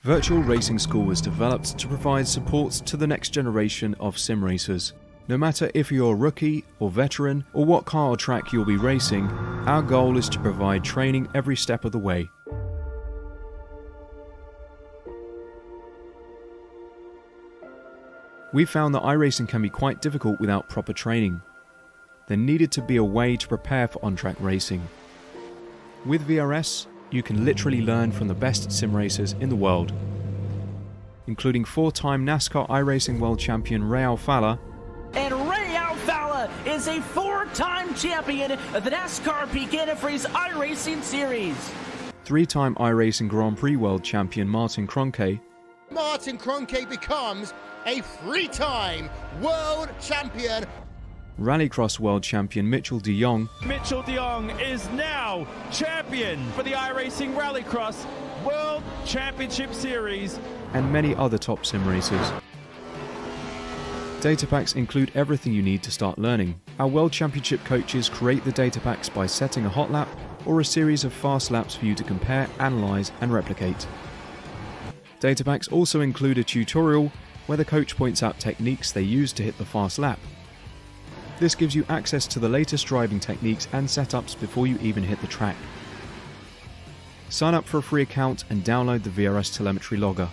Virtual Racing School was developed to provide support to the next generation of sim racers. No matter if you're a rookie or veteran or what car or track you'll be racing, our goal is to provide training every step of the way. We found that iRacing can be quite difficult without proper training. There needed to be a way to prepare for on-track racing. With VRS, you can literally learn from the best sim racers in the world, including 4-time NASCAR iRacing World Champion Ray Alfala. And Ray Alfala is a 4-time champion of the NASCAR Pekin Freeze iRacing Series. 3-time iRacing Grand Prix World Champion Martin Kroenke. Martin Kroenke becomes a 3-time world champion. Rallycross World Champion Mitchell de Jong. Mitchell de Jong is now champion for the iRacing Rallycross World Championship Series. And many other top sim racers. Data packs include everything you need to start learning. Our World Championship coaches create the data packs by setting a hot lap or a series of fast laps for you to compare, analyze, and replicate. Data packs also include a tutorial where the coach points out techniques they use to hit the fast lap. This gives you access to the latest driving techniques and setups before you even hit the track. Sign up for a free account and download the VRS telemetry logger.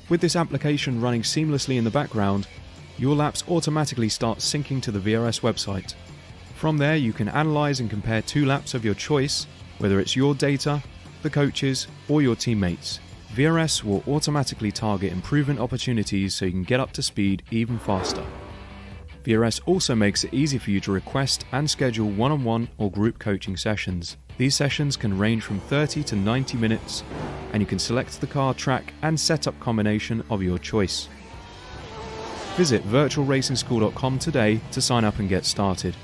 With this application running seamlessly in the background, your laps automatically start syncing to the VRS website. From there you can analyze and compare 2 laps of your choice, whether it's your data, the coaches, or your teammates. VRS will automatically target improvement opportunities so you can get up to speed even faster. VRS also makes it easy for you to request and schedule one-on-one or group coaching sessions. These sessions can range from 30 to 90 minutes, and you can select the car, track, and setup combination of your choice. Visit virtualracingschool.com today to sign up and get started.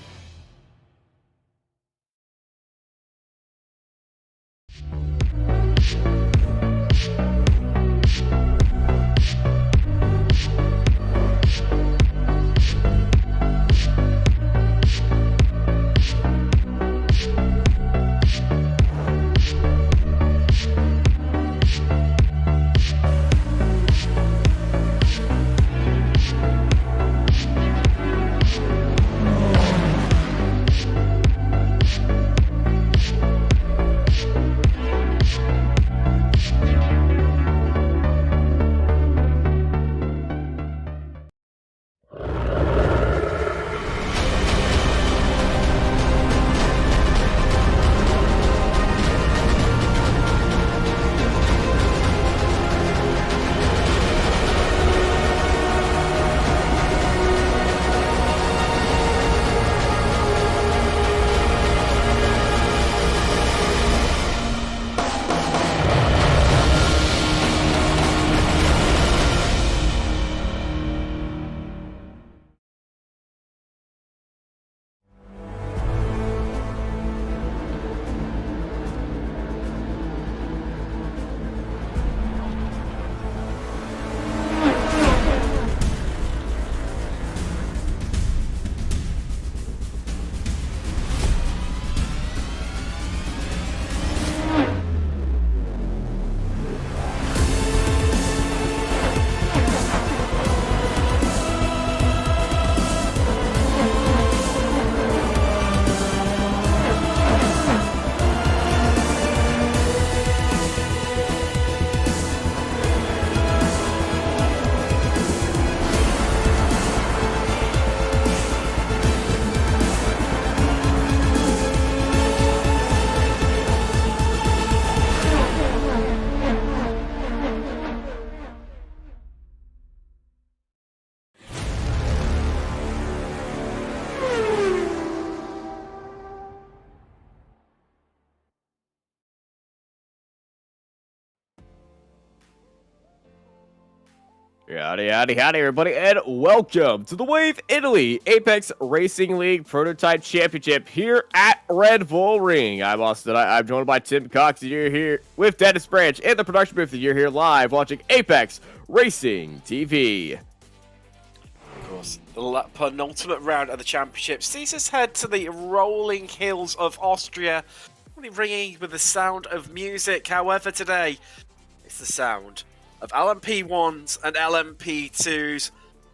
Howdy, everybody, and welcome to the Wave Italy Apex Racing League Prototype Championship here at Red Bull Ring. I'm Austin. I'm joined by Tim Cox, and you're here with Dennis Branch and the production booth, and you're here live watching Apex Racing TV. Of course, the penultimate round of the championship sees us head to the rolling hills of Austria, really ringing with the sound of music. However, today, it's the sound of LMP1s and LMP2s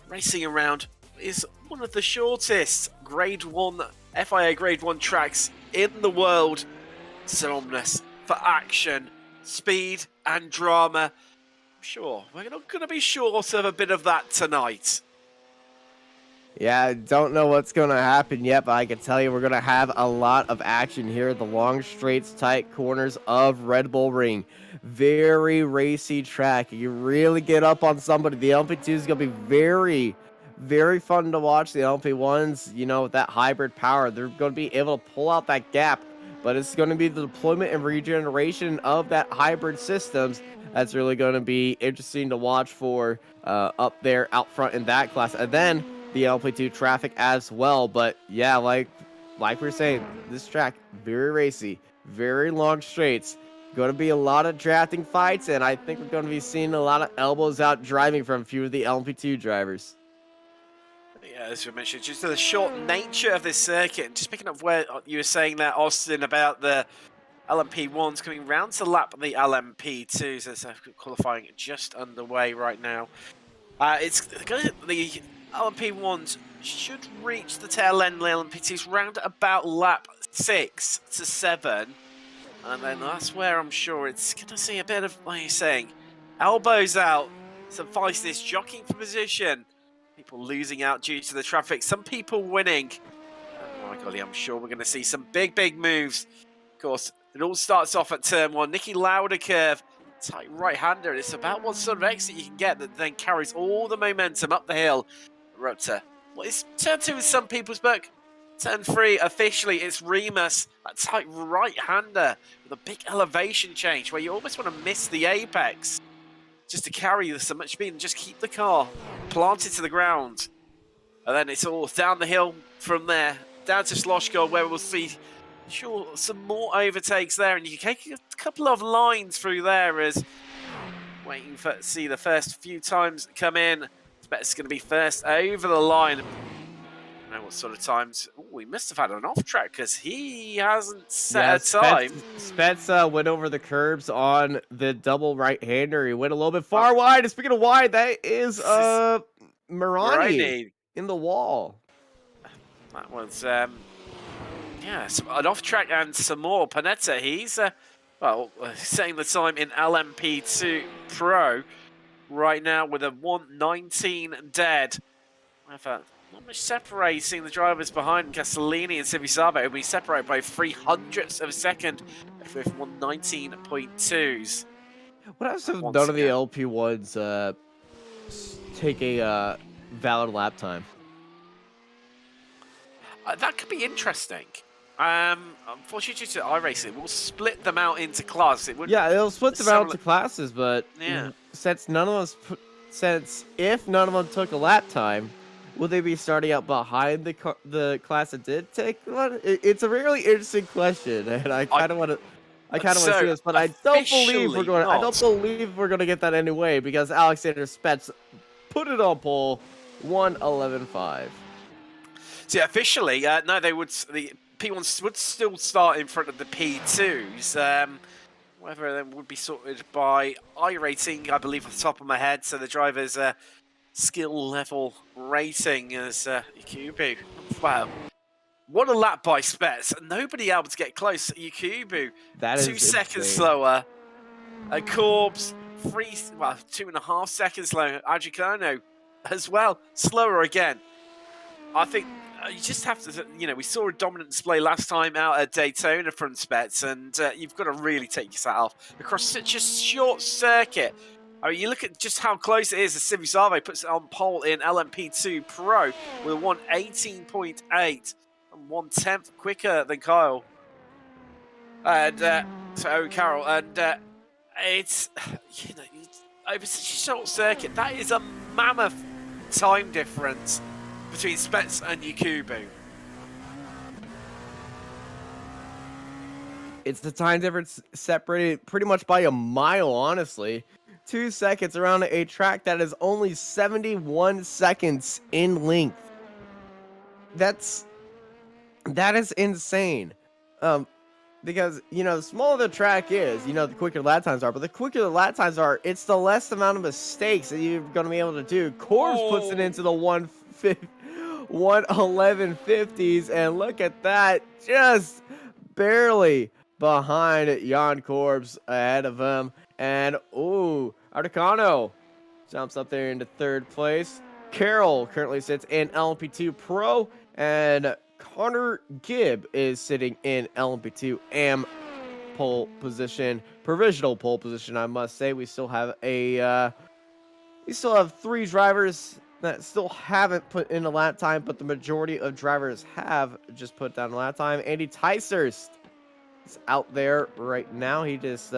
racing around is one of the shortest Grade 1 FIA Grade 1 tracks in the world. Synonymous for action, speed and drama. Sure, we're not going to be short of a bit of that tonight. Yeah, I don't know what's going to happen yet, but I can tell you we're going to have a lot of action here at the long, straights, tight corners of Red Bull Ring. Very racy track. You really get up on somebody. The LMP2 is going to be very, very fun to watch. The LMP1s, you know, with that hybrid power, they're going to be able to pull out that gap, but it's going to be the deployment and regeneration of that hybrid systems that's really going to be interesting to watch for up there out front in that class. And then the LP2 traffic as well. But yeah, like we're saying, this track very racy, very long straights. Going to be a lot of drafting fights, and I think we're going to be seeing a lot of elbows out driving from a few of the LP2 drivers. Yeah, as we mentioned, just the short nature of this circuit, and just picking up where you were saying there, Austin, about the LMP1s coming round to lap the LMP2s as qualifying just underway right now. It's going to, the LMP1s should reach the tail end of the LMP2s round about lap 6 to 7. And then that's where I'm sure it's going to see a bit of, like you're saying, elbows out, some feistiness, jockeying for position. People losing out due to the traffic, some people winning. Oh my God, I'm sure we're going to see some big, big moves. Of course, it all starts off at turn 1. Nicky Lauda curve, tight right-hander. It's about what sort of exit you can get that then carries all the momentum up the hill. We're up to what is turn 2 in some people's book. Turn 3, officially, it's Remus, that tight right-hander with a big elevation change where you almost want to miss the apex just to carry so much speed and just keep the car planted to the ground. And then it's all down the hill from there, down to Sloshko, where we'll see some more overtakes there, and you can take a couple of lines through there as waiting for see the first few times come in. It's going to be first over the line. I don't know what sort of times. Ooh, he must have had an off track because he hasn't set a time. Spets went over the curbs on the double right-hander. He went a little bit far wide. And speaking of wide, that is Mirani in the wall. That was yeah, an off track and some more. Panetta, he's setting the time in LMP2 Pro right now with a 1:19 dead. Not much separating the drivers behind Castellini and Civisabe, who will be separated by 0.03 of a second with 1:19.2s. What happens if none of the LP1s take a valid lap time? That could be interesting. Unfortunately, due to iRacing, we'll split them out into classes. It'll split them out into classes, but yeah, since if none of them took a lap time, will they be starting out behind the class that did take one? It's a really interesting question, and I kind of want to see this, but I don't believe we're going. I don't believe we're going to get that anyway because Alexander Spets put it on pole, 1:11.5. So yeah, officially, no, they would. The P1s would still start in front of the P2s. Whether they would be sorted by iRating, I believe, off the top of my head. So the drivers' skill level rating is Yakubu. Wow. What a lap by Spets. Nobody able to get close. Yakubu, that is 2 seconds slower. Corbs, 2.5 seconds slower. Adriano as well, slower again. I think you just have to, we saw a dominant display last time out at Daytona from Spets, and you've got to really take yourself off across such a short circuit. I mean, you look at just how close it is as Civisabe puts it on pole in LMP2 Pro with 1:18.8 and 1/10 quicker than Kyle. And Carol, and it's over such a short circuit. That is a mammoth time difference between Spets and Yakubu. It's the time difference separated pretty much by a mile, honestly. 2 seconds around a track that is only 71 seconds in length. That is insane. because, you know, the smaller the track is, you know, the quicker the lap times are. But the quicker the lap times are, it's the less amount of mistakes that you're going to be able to do. Corbs puts it into the 111.50s, and look at that, just barely behind Jan Corbs ahead of him. And, ooh, Articano jumps up there into 3rd place. Carroll currently sits in LMP2 Pro, and Connor Gibb is sitting in LMP2 AM pole position, provisional pole position, I must say. We still have 3 drivers that still haven't put in a lap time, but the majority of drivers have just put down a lap time. Andy Ticehurst is out there right now. He just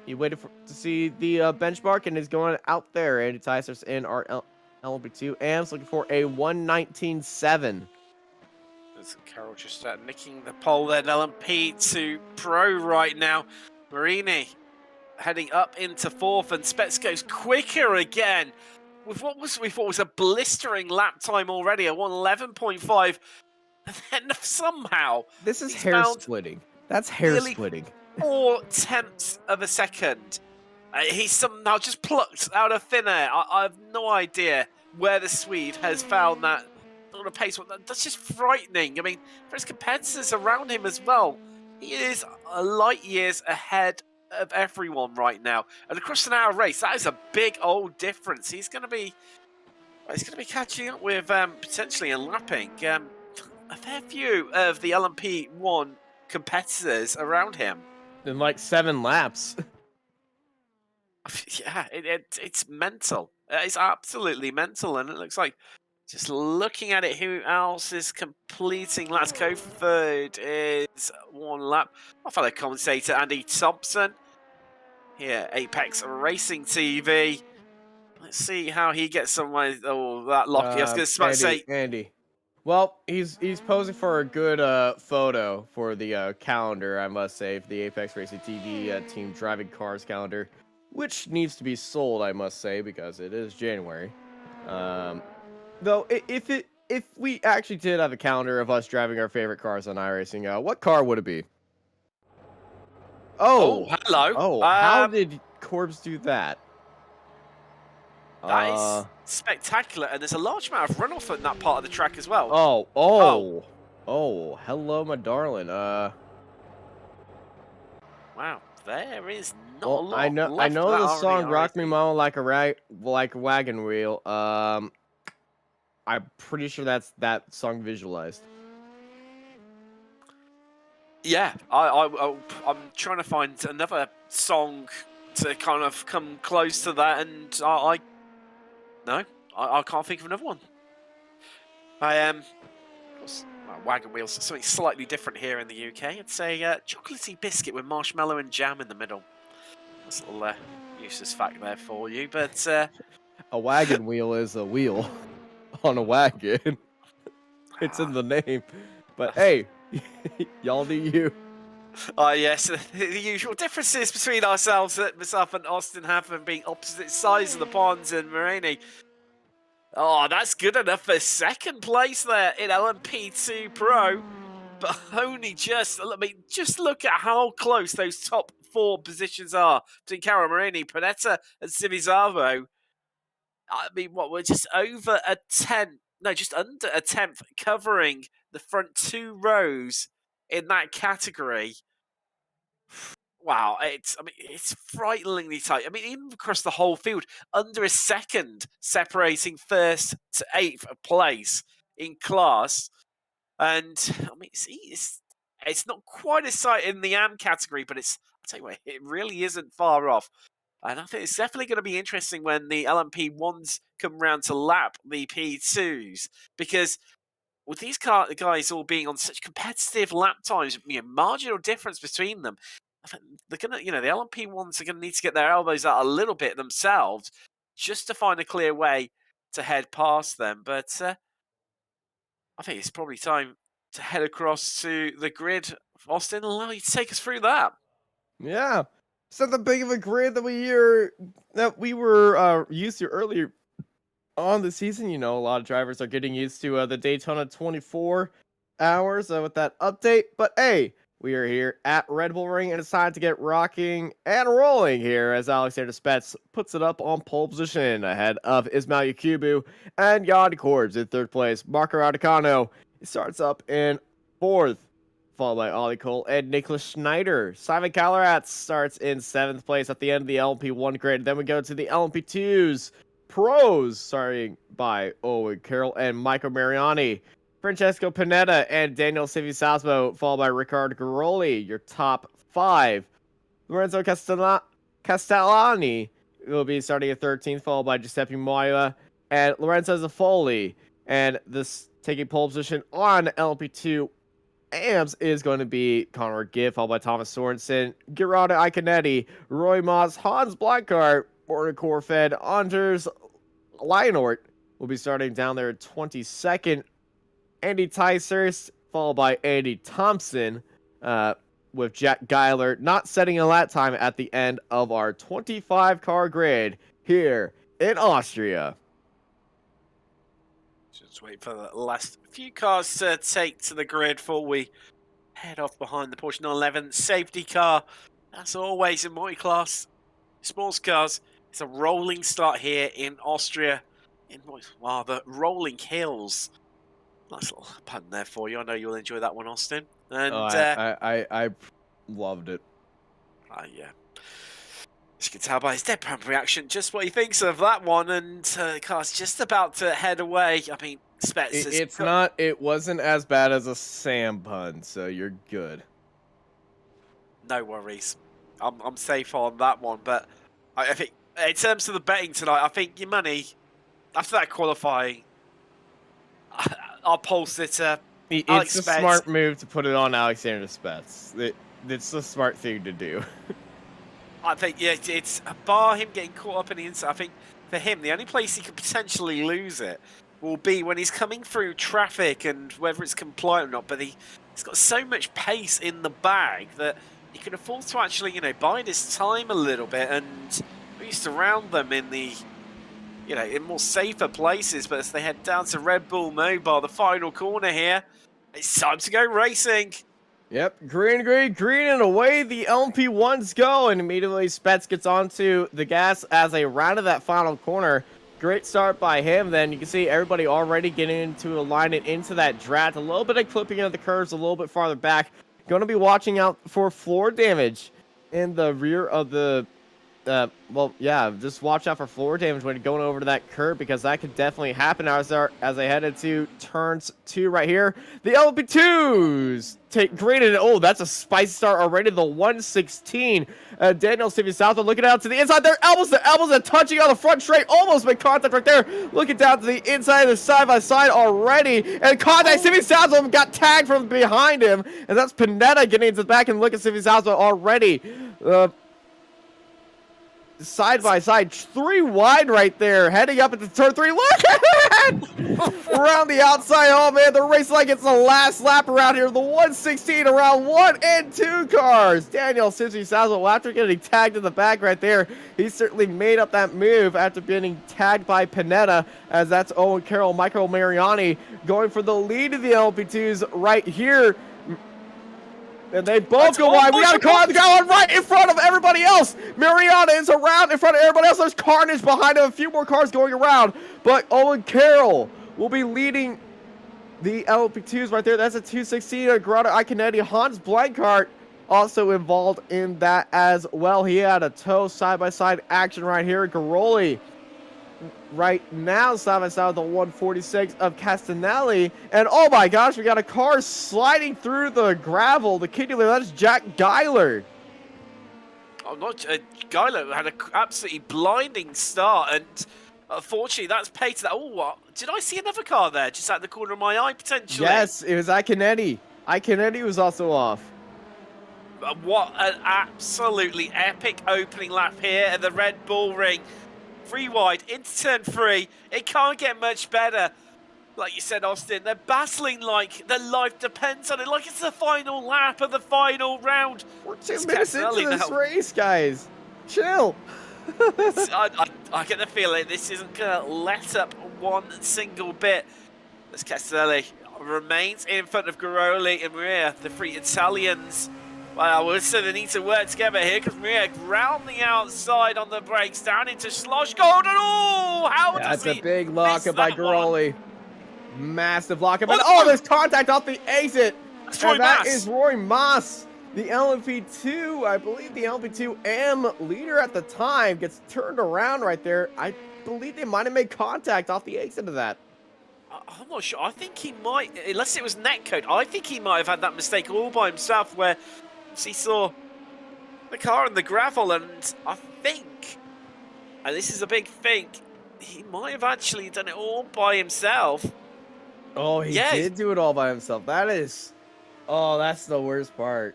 he waited to see the benchmark and is going out there. Andy Ticehurst in our LMP2 AMs looking for a 119.7. Carroll just nicking the pole there. LMP2 Pro right now. Marini heading up into 4th, and Spets goes quicker again with what we thought was a blistering lap time already, a 111.5. And then somehow this is hair splitting. That's hair splitting. 0.4 of a second. He's somehow just plucked out of thin air. I have no idea where the Swede has found that sort of pace. That's just frightening. I mean, for his competitors around him as well, he is light years ahead of everyone right now. And across an hour race, that is a big old difference. He's going to be catching up with potentially and lapping a fair few of the LMP1 competitors around him. In like 7 laps. Yeah, it's mental. It's absolutely mental, and it looks like, just looking at it, who else is completing laps? Third is 1 lap. My fellow commentator Andy Thompson here, Apex Racing TV. Let's see how he gets somewhere. Oh, that Lockie. I was going to say Andy. Well, he's posing for a good photo for the calendar, I must say, for the Apex Racing TV Team Driving Cars calendar, which needs to be sold, I must say, because it is January. Though, if we actually did have a calendar of us driving our favorite cars on iRacing, what car would it be? Oh, hello. Oh, how did Corbs do that? That is spectacular, and there's a large amount of runoff in that part of the track as well. Oh, hello, my darling. Wow, there is not a lot. I know the song "Rock Me Mama" like a wagon wheel. I'm pretty sure that's that song visualized. Yeah, I'm trying to find another song to kind of come close to that, and I can't think of another one. Wagon wheels, something slightly different here in the UK. It's a chocolatey biscuit with marshmallow and jam in the middle. That's a little useless fact there for you, but a wagon wheel is a wheel on a wagon. It's in the name. But hey, y'all do you. Yes, the usual differences between ourselves, myself and Austin, have been being opposite sides of the ponds, and Marini. Oh, that's good enough for 2nd place there in LMP2 Pro, but only just. I mean, just look at how close those top 4 positions are between Caro Marini, Panetta, and Civizavo. I mean, we're just over a 10, no, just under a 10th, covering the front 2 rows in that category. Wow, it's frighteningly tight. I mean, even across the whole field, under a second separating 1st to 8th place in class. And I mean, it's not quite as tight in the AM category, but I'll tell you what, it really isn't far off. And I think it's definitely going to be interesting when the LMP1s come around to lap the P2s, because with these guys all being on such competitive lap times, marginal difference between them, I think they're gonna, the LMP ones are gonna need to get their elbows out a little bit themselves just to find a clear way to head past them. But I think it's probably time to head across to the grid. Austin, allow you to take us through that. Yeah, so the big of a grid that we were used to earlier on the season. A lot of drivers are getting used to the Daytona 24 hours with that update. But hey, We are here at Red Bull Ring, and it's time to get rocking and rolling here as Alexander Spets puts it up on pole position ahead of Ismail Yakubu and Yanni Corbs in 3rd place. Marco Raducanu starts up in 4th, followed by Ollie Cole and Nicholas Schneider. Simon Callerat starts in 7th place at the end of the LMP1 grid. Then we go to the LMP2s pros, starting by Owen Carroll and Michael Mariani. Francesco Pineda and Daniel Civisalvo, followed by Riccardo Garoli, your top 5. Lorenzo Castellani will be starting at 13th, followed by Giuseppe Moya and Lorenzo Zaffoli. And this taking pole position on LP2 AMS is going to be Connor Gibb, followed by Thomas Sorensen, Gerardo Iconetti, Roy Moss, Hans Blankart, Morten Corfed, Anders Lionort will be starting down there at 22nd. Andy Tysers, followed by Andy Thompson, with Jack Geiler not setting a lap time at the end of our 25-car grid here in Austria. Just wait for the last few cars to take to the grid before we head off behind the Porsche 911 safety car. As always in multi-class sports cars, it's a rolling start here in Austria, in the rolling hills. Nice little pun there for you. I know you'll enjoy that one, Austin. And I loved it. Yeah. As you can tell by his deadpan reaction, just what he thinks of that one. And the car's just about to head away. I mean, Spets. It wasn't as bad as a Sam pun, so you're good. No worries. I'm safe on that one. But I think in terms of the betting tonight, I think your money after that qualifying. Our pole sitter. It's a smart move to put it on Alexander Spets. It's the smart thing to do. I think, yeah, it's bar him getting caught up in the inside. I think for him, the only place he could potentially lose it will be when he's coming through traffic and whether it's compliant or not. But he's got so much pace in the bag that he can afford to actually, bide his time a little bit and boost surround them in the. In more safer places, but as they head down to Red Bull Mobile, the final corner here, it's time to go racing. Yep, green, and away the LMP1s go, and immediately Spets gets onto the gas as they rounded that final corner. Great start by him. Then you can see everybody already getting into alignment into that draft. A little bit of clipping of the curves a little bit farther back. Going to be watching out for floor damage in the rear of the just watch out for floor damage when going over to that curb, because that could definitely happen as they head into turns 2 right here. The LP2s take graded. Oh, that's a spicy start already. The 116. Daniel Civisalvo looking out to the inside there. Elbows to elbows and touching on the front straight. Almost made contact right there. Looking down to the inside of the side by side already. And contact. Civisalvo got tagged from behind him. And that's Pineda getting into the back, and look at Civisalvo already. Side by side, 3 wide right there, heading up into turn 3. Look at that! Around the outside. Oh man, the race like it's the last lap around here. The 116 around 1 and 2 cars. Daniel Civisalvo, after getting tagged in the back right there, he certainly made up that move after getting tagged by Pineda, as that's Owen Carroll, Michael Mariani going for the lead of the LP2s right here. And they both go wide. We got a car going right in front of everybody else. Mariana is around in front of everybody else. There's carnage behind him. A few more cars going around. But Owen Carroll will be leading the LP2s right there. That's a 216. Gerardo Iconetti. Hans Blankart also involved in that as well. He had a toe side-by-side action right here. Garoli right now side by side with the 146 of Castanelli, and oh my gosh, we got a car sliding through the gravel. The kidney, that's Jack Geiler. Oh, not Geiler had an absolutely blinding start, and unfortunately that's paid to that. Oh, did I see another car there just at the corner of my eye potentially? Yes, it was Iconetti. Iconetti was also off. What an absolutely epic opening lap here at the Red Bull Ring. 3 wide into turn 3. It can't get much better. Like you said, Austin, they're battling like their life depends on it, like it's the final lap of the final round. We're 2 minutes into this race, guys. Chill. I get the feeling this isn't going to let up one single bit. As Castelli remains in front of Garoli and Maria, the three Italians. Well, we'll say they need to work together here because Maria ground the outside on the brakes down into Schlossgold. And oh, how does he? That's a big miss lockup by that one? Garoli. Massive lockup. Oh, And oh, there's contact off the exit. That's Roy And that Maas. is Roy Maas. The LMP2, I believe the LMP2M leader at the time gets turned around right there. I believe they might have made contact off the exit of that. I'm not sure. I think he might, unless it was netcode, I think he might have had that mistake all by himself where he saw the car in the gravel, and I think, and this is a big thing, he might have actually done it all by himself. Oh, he did do it all by himself. That is, oh, that's the worst part.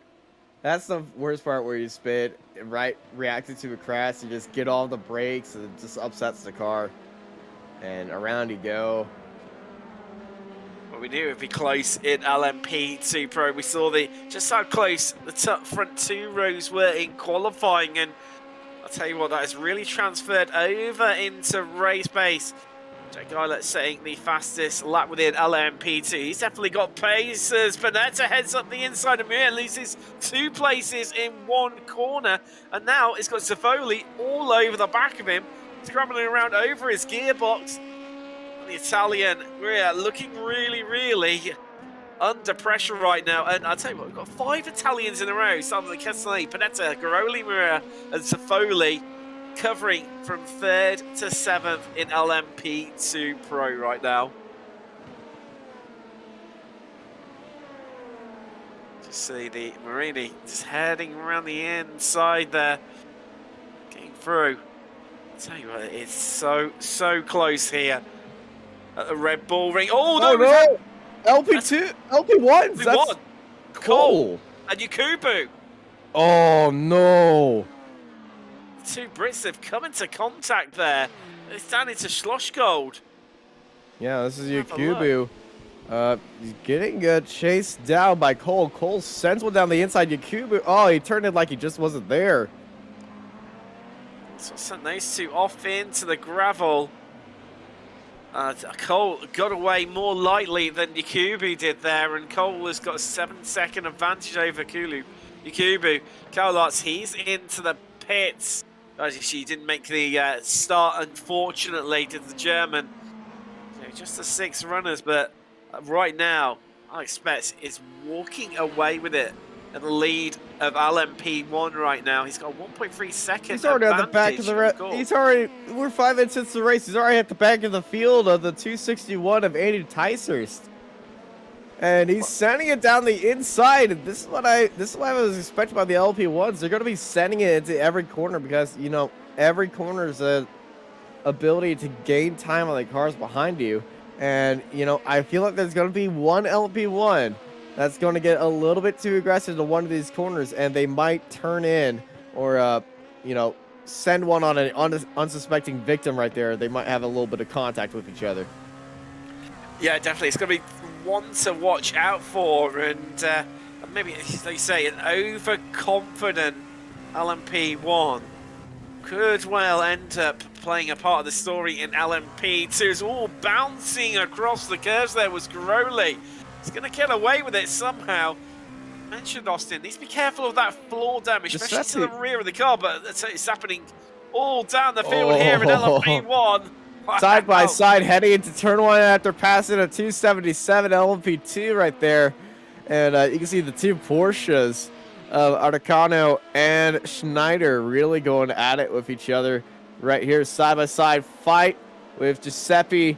That's the worst part where you spit, right, reacted to a crash, you just get all the brakes, and it just upsets the car. And around you go. Well, we knew it would be close in LMP2 Pro. We saw just how close the front two rows were in qualifying, and I'll tell you what, that has really transferred over into race pace. Jack Guylet setting the fastest lap within LMP2. He's definitely got pace as Panetta heads up the inside of Mir, loses 2 places in 1 corner, and now it's got Safoli all over the back of him, scrambling around over his gearbox. The Italian, we're looking really, really under pressure right now. And I'll tell you what, we've got 5 Italians in a row. Some of the Castellani, Panetta, Garoli, Maria, and Safoli covering from 3rd to 7th in LMP2 Pro right now. Just see the Marini just heading around the inside there, getting through. I'll tell you what, it's so close here at the Red Bull Ring. Oh no! LP2, LP1. That's Cole and Yakubu. Oh no! 2 Brits have come into contact there. It's down into Schlossgold. Yeah, this is Yakubu. He's getting chased down by Cole. Cole sends one down the inside. Yakubu, oh, he turned it like he just wasn't there. So sent those 2 off into the gravel. Cole got away more lightly than Yakubu did there, and Cole has got a 7-second advantage over Yakubu. Carlos, he's into the pits. She didn't make the start, unfortunately, to the German. Just the 6 runners, but right now, I expect is walking away with it in the lead of LMP1 right now. He's got 1.3 seconds. He's already at the back of the race. We're 5 minutes into the race. He's already at the back of the field of the 261 of Andy Ticehurst. And he's sending it down the inside. This is what I was expecting by the LP1s. They're going to be sending it into every corner because, you know, every corner is a ability to gain time on the cars behind you. And, you know, I feel like there's going to be one LP1 that's going to get a little bit too aggressive to one of these corners, and they might turn in or, you know, send one on an unsuspecting victim right there. They might have a little bit of contact with each other. Yeah, definitely. It's going to be one to watch out for, and maybe, as they say, an overconfident LMP1 could well end up playing a part of the story in LMP2. It's all bouncing across the curves there was Garoli. He's going to get away with it somehow. Mentioned Austin, needs to be careful of that floor damage, especially to the rear of the car, but it's happening all down the field here in LMP1. Side by side, heading into turn 1 after passing a 277 LMP2 right there. And you can see the 2 Porsches of Artacano and Schneider really going at it with each other right here. Side by side fight with Giuseppe.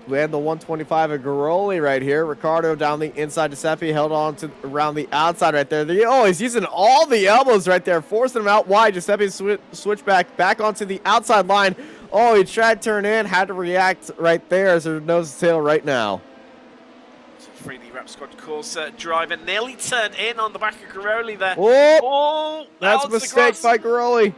We had the 125 of Garoli right here. Ricardo down the inside. Giuseppe held on to around the outside right there. He's using all the elbows right there, forcing him out wide. Giuseppe switch back onto the outside line. Oh, he tried to turn in, had to react right there as there's nose to tail right now. Freely Rap Squad course driver nearly turned in on the back of Garoli there. Oh, that's a mistake by Garoli.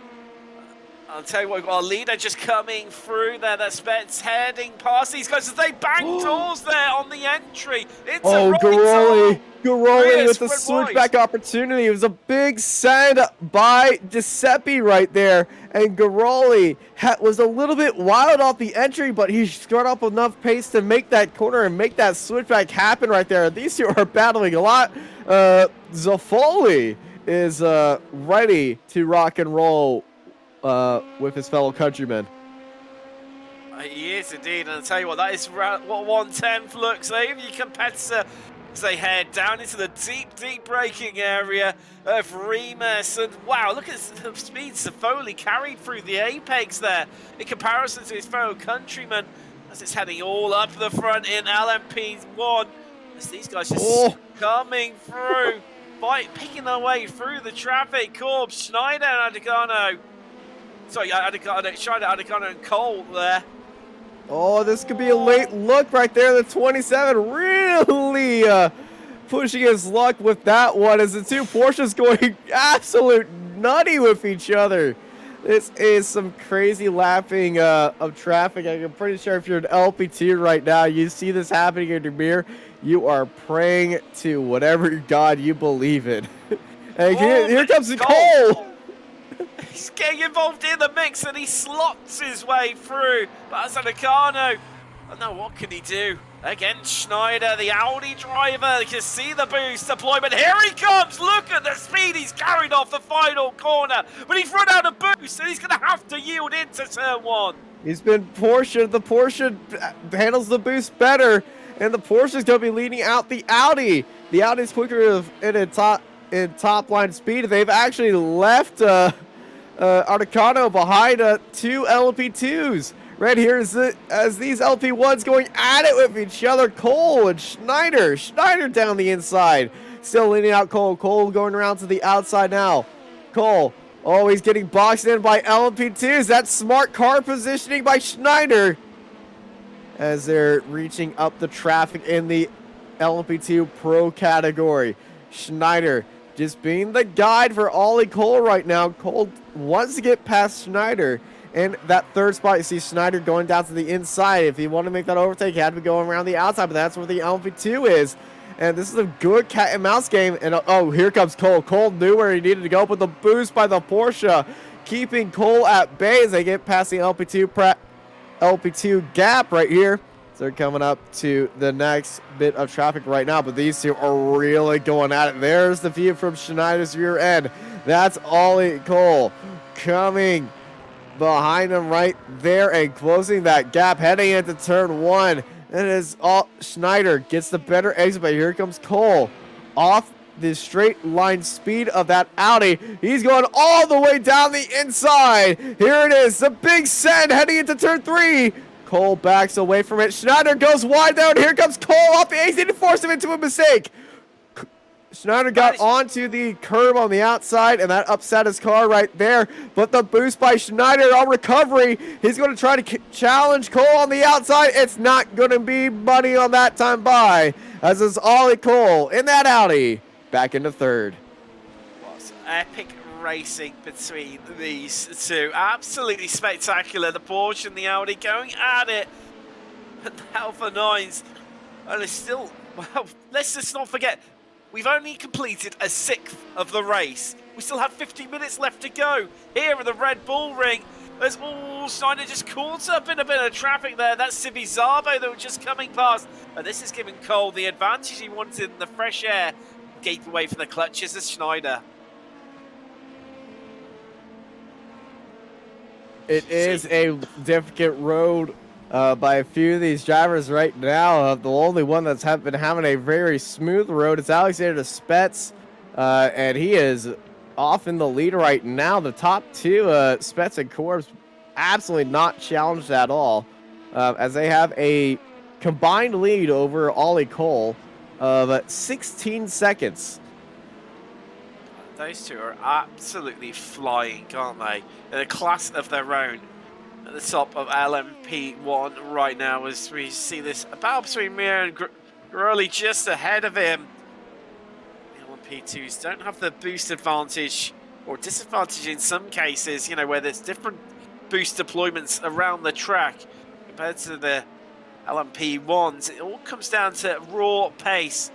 I'll tell you what, we've got a leader just coming through there. That Spets heading past these guys as they bang doors there on the entry. It's a Garoli with the went switchback opportunity. It was a big send by Giuseppe right there. And Garoli was a little bit wild off the entry, but he got up enough pace to make that corner and make that switchback happen right there. These two are battling a lot. Zafoli is ready to rock and roll with his fellow countrymen. He is indeed, and I'll tell you what, that is what 1/10 looks like. Your competitor as they head down into the deep braking area of Remus. And wow, look at the speed Zafoli carried through the apex there in comparison to his fellow countrymen as it's heading all up the front in LMP1. As these guys just coming through, picking their way through the traffic. Corbs, Schneider, and Adegano. Sorry, Schneider, Adegano, and Cole there. Oh, this could be a late look right there. The 27 really pushing his luck with that one as the two Porsches going absolute nutty with each other. This is some crazy lapping of traffic. I'm pretty sure if you're an LP2 right now, you see this happening in your mirror, you are praying to whatever God you believe in. And here comes Cole. He's getting involved in the mix and he slots his way through. But as Adegano, oh no, what can he do? Again, Schneider, the Audi driver, you can see the boost deployment. Here he comes! Look at the speed he's carried off the final corner. But he's run out of boost and he's going to have to yield into turn 1. He's been Porsche. The Porsche handles the boost better. And the Porsche's going to be leading out the Audi. The Audi's quicker in top line speed. They've actually left Articano behind two LP2s. Right here is as these LP1s going at it with each other. Cole and Schneider. Schneider down the inside. Still leading out Cole. Cole going around to the outside now. Cole always getting boxed in by LP2s. That smart car positioning by Schneider as they're reaching up the traffic in the LP2 Pro category. Schneider just being the guide for Ollie Cole right now. Cole wants to get past Schneider. And that third spot, you see Schneider going down to the inside. If he wanted to make that overtake, he had to be going around the outside, but that's where the LP2 is. And this is a good cat and mouse game. And oh, here comes Cole. Cole knew where he needed to go, but the boost by the Porsche keeping Cole at bay as they get past the LP2 gap right here. So they're coming up to the next bit of traffic right now, but these two are really going at it. There's the view from Schneider's rear end. That's Ollie Cole coming behind him right there and closing that gap, heading into turn 1. And as Schneider gets the better exit, but here comes Cole off the straight line speed of that Audi. He's going all the way down the inside. Here it is, the big send heading into turn 3. Cole backs away from it. Schneider goes wide down. Here comes Cole off the exit to force him into a mistake. Schneider got onto the curb on the outside, and that upset his car right there. But the boost by Schneider on recovery, he's going to try to challenge Cole on the outside. It's not going to be money on that time by, as it's Ollie Cole in that Audi back into third. What epic racing between these two. Absolutely spectacular. The Porsche and the Audi going at it. And the Alpha 9s, and it's still, well, let's just not forget, we've only completed a 1/6 of the race. We still have 50 minutes left to go here at the Red Bull Ring. There's Schneider just caught up in a bit of traffic there. That's Civizarbo that was just coming past. And this is giving Cole the advantage he wanted in the fresh air. Gave away from the clutches of Schneider. It is a difficult road by a few of these drivers right now. The only one that's been having a very smooth road is Alexander Spets, and he is off in the lead right now. The top two, Spets and Corbs, absolutely not challenged at all, as they have a combined lead over Ollie Cole of 16 seconds. Those two are absolutely flying, aren't they? In a class of their own. At the top of LMP1 right now as we see this battle between Mir and Groli just ahead of him. The LMP2s don't have the boost advantage or disadvantage in some cases, you know, where there's different boost deployments around the track compared to the LMP1s. It all comes down to raw pace.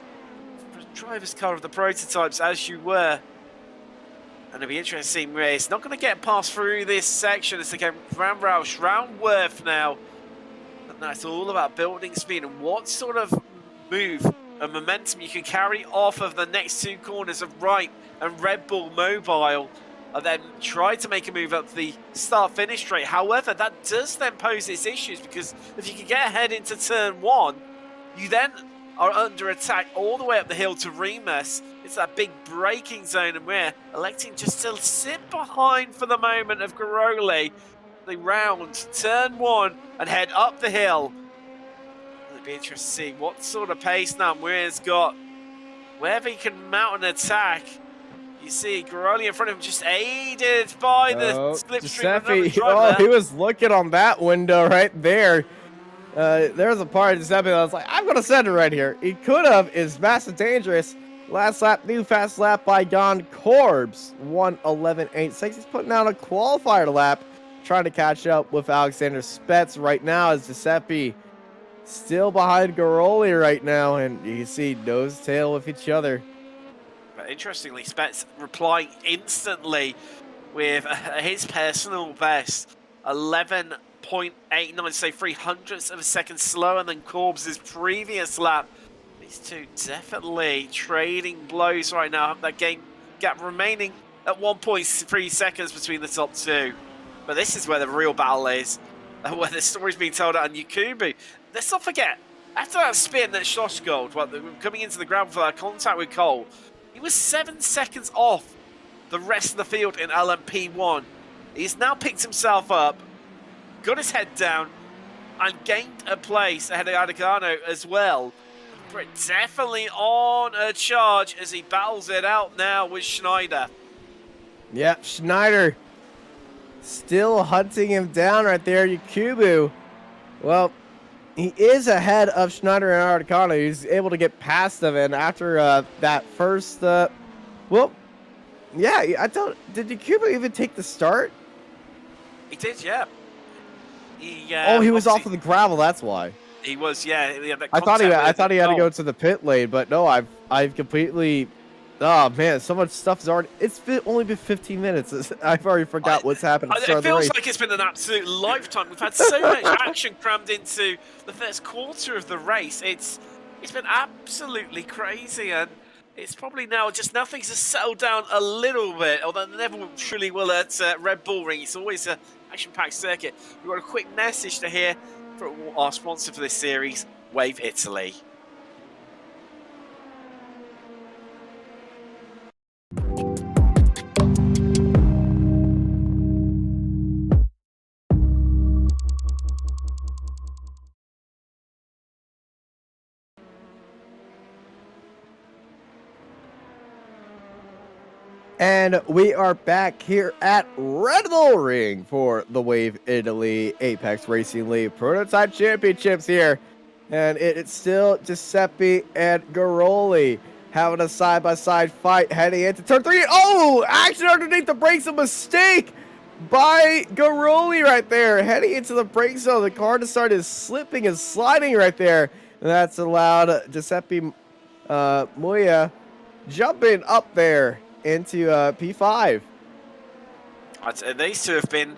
For the driver's car of the prototypes, as you were. And it'll be interesting to see it's not going to get past through this section as they go round Roush, round Worth now. And that's all about building speed and what sort of move and momentum you can carry off of the next two corners of Wright and Red Bull Mobile. And then try to make a move up the start-finish straight. However, that does then pose its issues because if you can get ahead into turn 1, you then are under attack all the way up the hill to Remus. It's that big braking zone, and we're electing just to sit behind for the moment of Garoli. They round turn 1 and head up the hill. It'll be interesting to see what sort of pace now Muir's got. Wherever he can mount an attack. You see Garoli in front of him, just aided by the slipstream of another driver. Oh, he was looking on that window right there. There's a part of Giuseppe that was like, I'm going to send it right here. He could have. Is massive dangerous. Last lap, new fast lap by Don Corbs. 1:11.86. He's putting out a qualifier lap, trying to catch up with Alexander Spetz right now as Giuseppe still behind Garoli right now. And you can see nose to tail with each other. But interestingly, Spetz replying instantly with his personal best. 11.89, so 300ths of a second slower than Corbs' previous lap. These two definitely trading blows right now. That game gap remaining at 1.3 seconds between the top two. But this is where the real battle is, where the story's being told out on Yakubu. Let's not forget, after that spin at Schlossgold, well, coming into the ground for that contact with Cole, he was 7 seconds off the rest of the field in LMP1. He's now picked himself up, got his head down, and gained a place ahead of Adegano as well. But definitely on a charge as he battles it out now with Schneider. Yeah, Schneider still hunting him down right there. Yakubu, well, he is ahead of Schneider and Articano. He's able to get past them, and after that first, well, yeah, did Yakubu even take the start? He did, yeah. He was off of the gravel. That's why. He was, yeah. I thought he had to go to the pit lane, but no, I've completely. Oh man, so much stuff's already. Only been 15 minutes. I've already forgot what's happened. It feels like it's been an absolute lifetime. We've had so much action crammed into the first quarter of the race. It's been absolutely crazy, and it's probably now things have settled down a little bit. Although they never truly will at Red Bull Ring. It's always an action-packed circuit. We've got a quick message to hear from our sponsor for this series, Wave Italy. And we are back here at Red Bull Ring for the Wave Italy Apex Racing League Prototype Championships here. And it's still Giuseppe and Garoli having a side-by-side fight heading into turn 3. Oh, action underneath the brakes, a mistake by Garoli right there. Heading into the brake zone, the car just started slipping and sliding right there. And that's allowed Giuseppe Muia jumping up there into P5. These two have been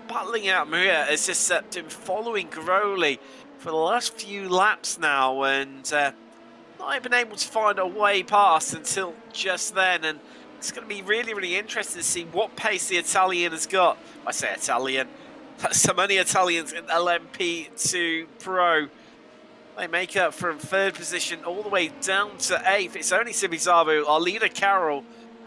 battling out. Maria has just been following Garoli for the last few laps now, and not been able to find a way past until just then. And it's going to be really, really interesting to see what pace the Italian has got. I say Italian. So many Italians in LMP2 Pro. They make up from 3rd position all the way down to 8th. It's only Civizabu, our leader Carroll,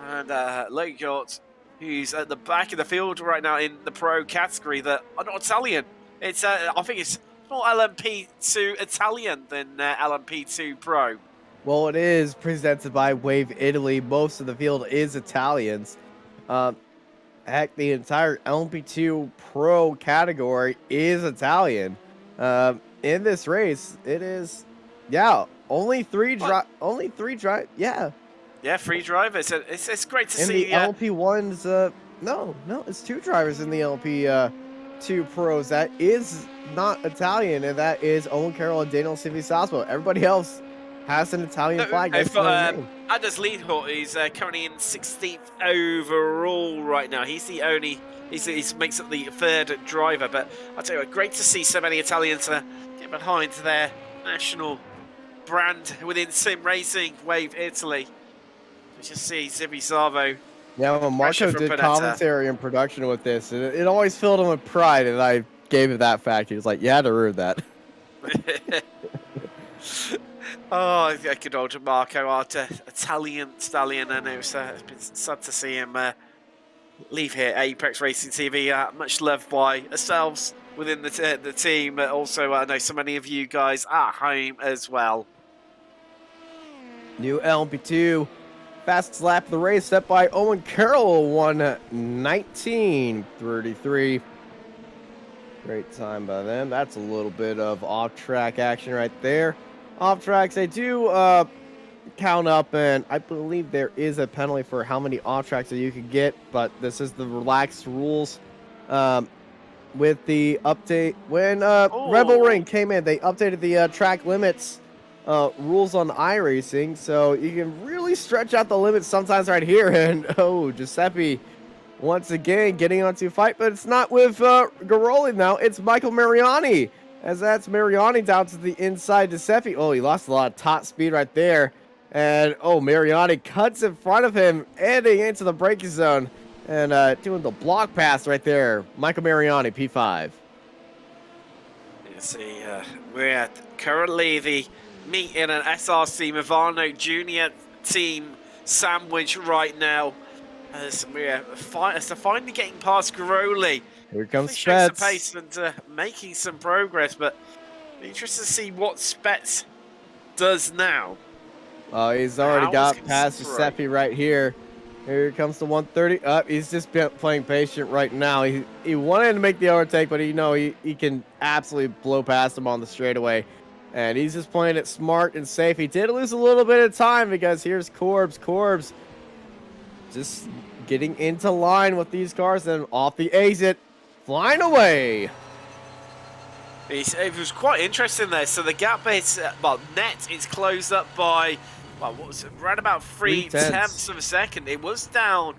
and Logjot, who's at the back of the field right now in the Pro category, that are not Italian. It's I think it's more LMP2 Italian than LMP2 Pro. Well, it is presented by Wave Italy. Most of the field is Italians. Heck, the entire LMP2 Pro category is Italian. In this race, it is, yeah, only three drive, yeah. Yeah, free drivers. It's great to see. And the LP1's No, it's 2 drivers in the LP2 pros. That is not Italian, and that is Owen Carroll and Daniel Civisaspo. Everybody else has an Italian flag next to their name. Anders Liedhort is currently in 16th overall right now. He's the only, he makes up the 3rd driver. But I tell you what, great to see so many Italians get behind their national brand within sim racing, Wave Italy. We just see Civisavo. Yeah, when Marco did commentary and production with this, it always filled him with pride, and I gave him that fact. He was like, "Yeah, to ruin that." Oh, good old Marco, our Italian stallion, and it's been sad to see him leave here at Apex Racing TV. Much loved by ourselves within the team, but also I know so many of you guys at home as well. New LP2, fastest lap of the race, set by Owen Carroll, 1:19.33. Great time by them. That's a little bit of off-track action right there. Off tracks, they do count up, and I believe there is a penalty for how many off tracks that you can get, but this is the relaxed rules. With the update, when Red Bull Ring came in, they updated the track limits rules on iRacing, so you can really stretch out the limits sometimes right here. And Giuseppe once again getting onto a fight, but it's not with Garoli now, it's Michael Mariani. As that's Mariani down to the inside Giuseppe. Oh, he lost a lot of top speed right there. And, Mariani cuts in front of him, heading into the braking zone. And doing the block pass right there. Michael Mariani, P5. You see, we're currently the meet in an SRC Movano Junior team sandwich right now. As we're finally getting past Garoli. Here comes Spets. Spets. The pace and making some progress, but interested to see what Spets does now. He's already got past Giuseppe right here. Here comes the 130. He's just playing patient right now. He wanted to make the overtake, but he can absolutely blow past him on the straightaway. And he's just playing it smart and safe. He did lose a little bit of time because here's Corbs. Corbs just getting into line with these cars and off the exit. Flying away. It was quite interesting there. So the gap is, net is closed up by, what was it, around about 3/10 of a second. It was down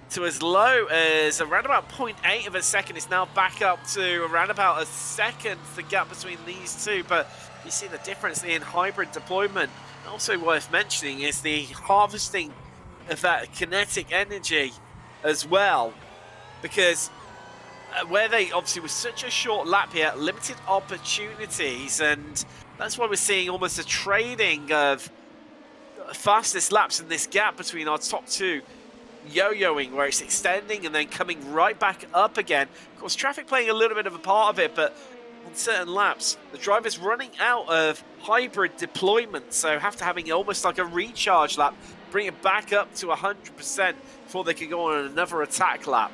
to as low as around about 0.8 of a second. It's now back up to around about a second, the gap between these two. But you see the difference in hybrid deployment. Also worth mentioning is the harvesting of that kinetic energy as well, because where they obviously was such a short lap here, limited opportunities, and that's why we're seeing almost a trading of fastest laps in this gap between our top two, yo-yoing, where it's extending and then coming right back up again. Of course, traffic playing a little bit of a part of it, but on certain laps, the driver's running out of hybrid deployment, so have to having almost like a recharge lap, bring it back up to 100% before they can go on another attack lap.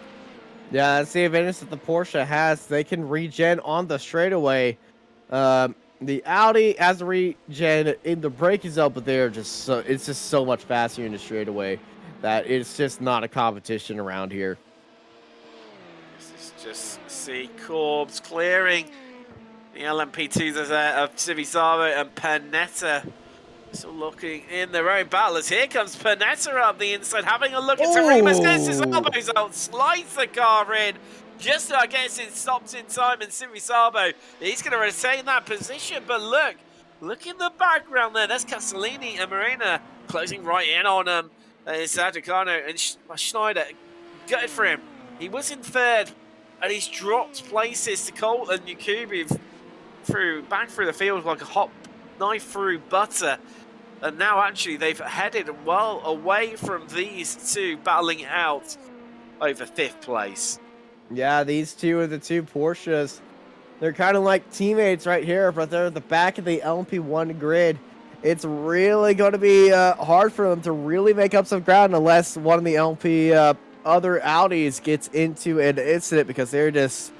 Yeah, that's the advantage that the Porsche has. They can regen on the straightaway. The Audi has a regen in the braking zone, but it's just so much faster in the straightaway that it's just not a competition around here. This is just see Corbs clearing the LMP2s of Civisaro and Panetta. Still looking in their own battle as here comes Panetta up the inside, having a look at Remus, gets his elbows out, slides the car in, just I guess it stopped in time, and Civisaro, he's going to retain that position, but look in the background there, that's Castellini and Marina closing right in on him. It's Adricano and Schneider, gutted for him. He was in third, and he's dropped places to Colt and Yakubi back through the field like a hot knife through butter. And now actually they've headed well away from these two battling it out over 5th place. Yeah, these two are the two Porsches. They're kind of like teammates right here, but they're at the back of the LMP1 grid. It's really going to be hard for them to really make up some ground unless one of the LMP other Audis gets into an incident, because they're just,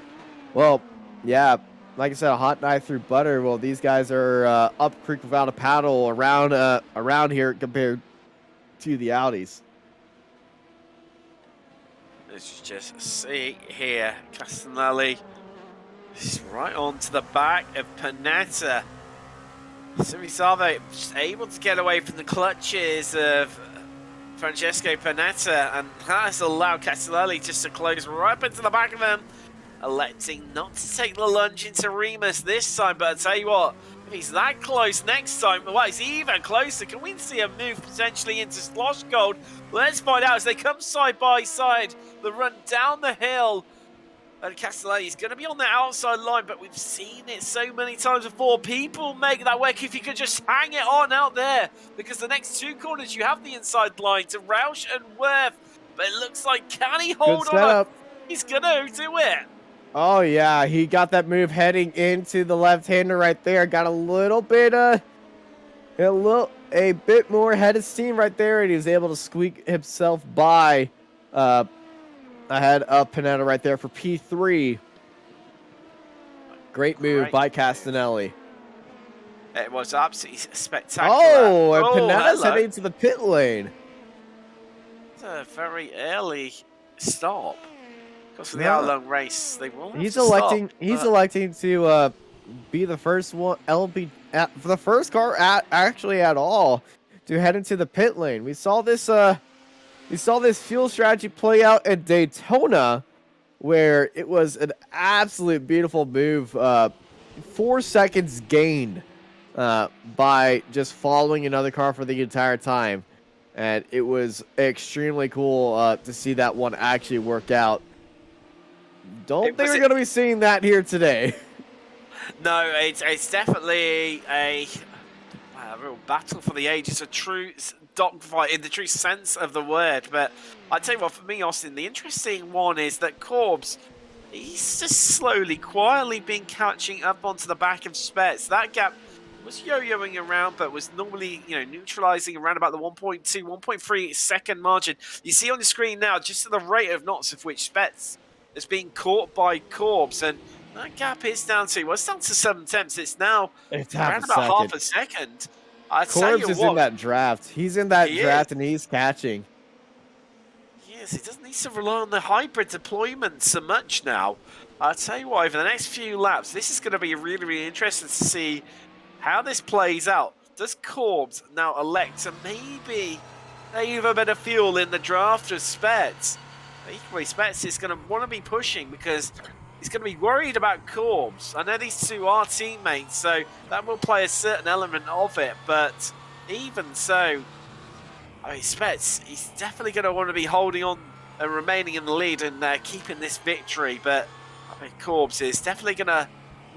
well, yeah, like I said, a hot knife through butter. Well, these guys are up creek without a paddle around here compared to the Audis. Let's just see here. Castanelli is right on to the back of Panetta. Sumisavo just able to get away from the clutches of Francesco Panetta, and that has allowed Castanelli just to close right up into the back of him, electing not to take the lunge into Remus this time. But I tell you what, if he's that close next time, well, he's even closer. Can we see a move potentially into Slosh Gold? Let's find out as they come side by side. The run down the hill. And Castellani is going to be on the outside line, but we've seen it so many times before. People make that work if you could just hang it on out there, because the next two corners you have the inside line to Roush and Worth. But it looks like, can he hold on? He's going to do it. Oh, yeah, he got that move heading into the left-hander right there. Got a little bit, a bit more head of steam right there, and he was able to squeak himself by, ahead of Panetta right there for P3. Great move by Castanelli. It was absolutely spectacular. Oh, and Panetta's heading to the pit lane. It's a very early stop. Because for the hour-long race, they will. He's electing to be the first one, LMP, for the first car actually at all to head into the pit lane. We saw this fuel strategy play out at Daytona, where it was an absolute beautiful move. 4 seconds gained by just following another car for the entire time, and it was extremely cool to see that one actually work out. Don't think we're going to be seeing that here today. No, it's definitely a real battle for the ages, a true dogfight in the true sense of the word. But I tell you what, for me, Austin, the interesting one is that Corbs, he's just slowly, quietly been catching up onto the back of Spets. That gap was yo-yoing around, but was normally, neutralizing around about the 1.2, 1.3 second margin. You see on the screen now, just at the rate of knots of which Spets is being caught by Corbs, and that gap is down to, it's down to 7/10. It's now around about half a second. Corbs is in that draft. He's in that draft, and he's catching. Yes, he doesn't need to rely on the hybrid deployment so much now. I'll tell you what, over the next few laps, this is going to be really, really interesting to see how this plays out. Does Corbs now elect to maybe save a bit of fuel in the draft of Spets? Equally, Spets is going to want to be pushing because he's going to be worried about Corbs. I know these two are teammates, so that will play a certain element of it. But even so, Spets, he's definitely going to want to be holding on and remaining in the lead and keeping this victory. But Corbs is definitely going to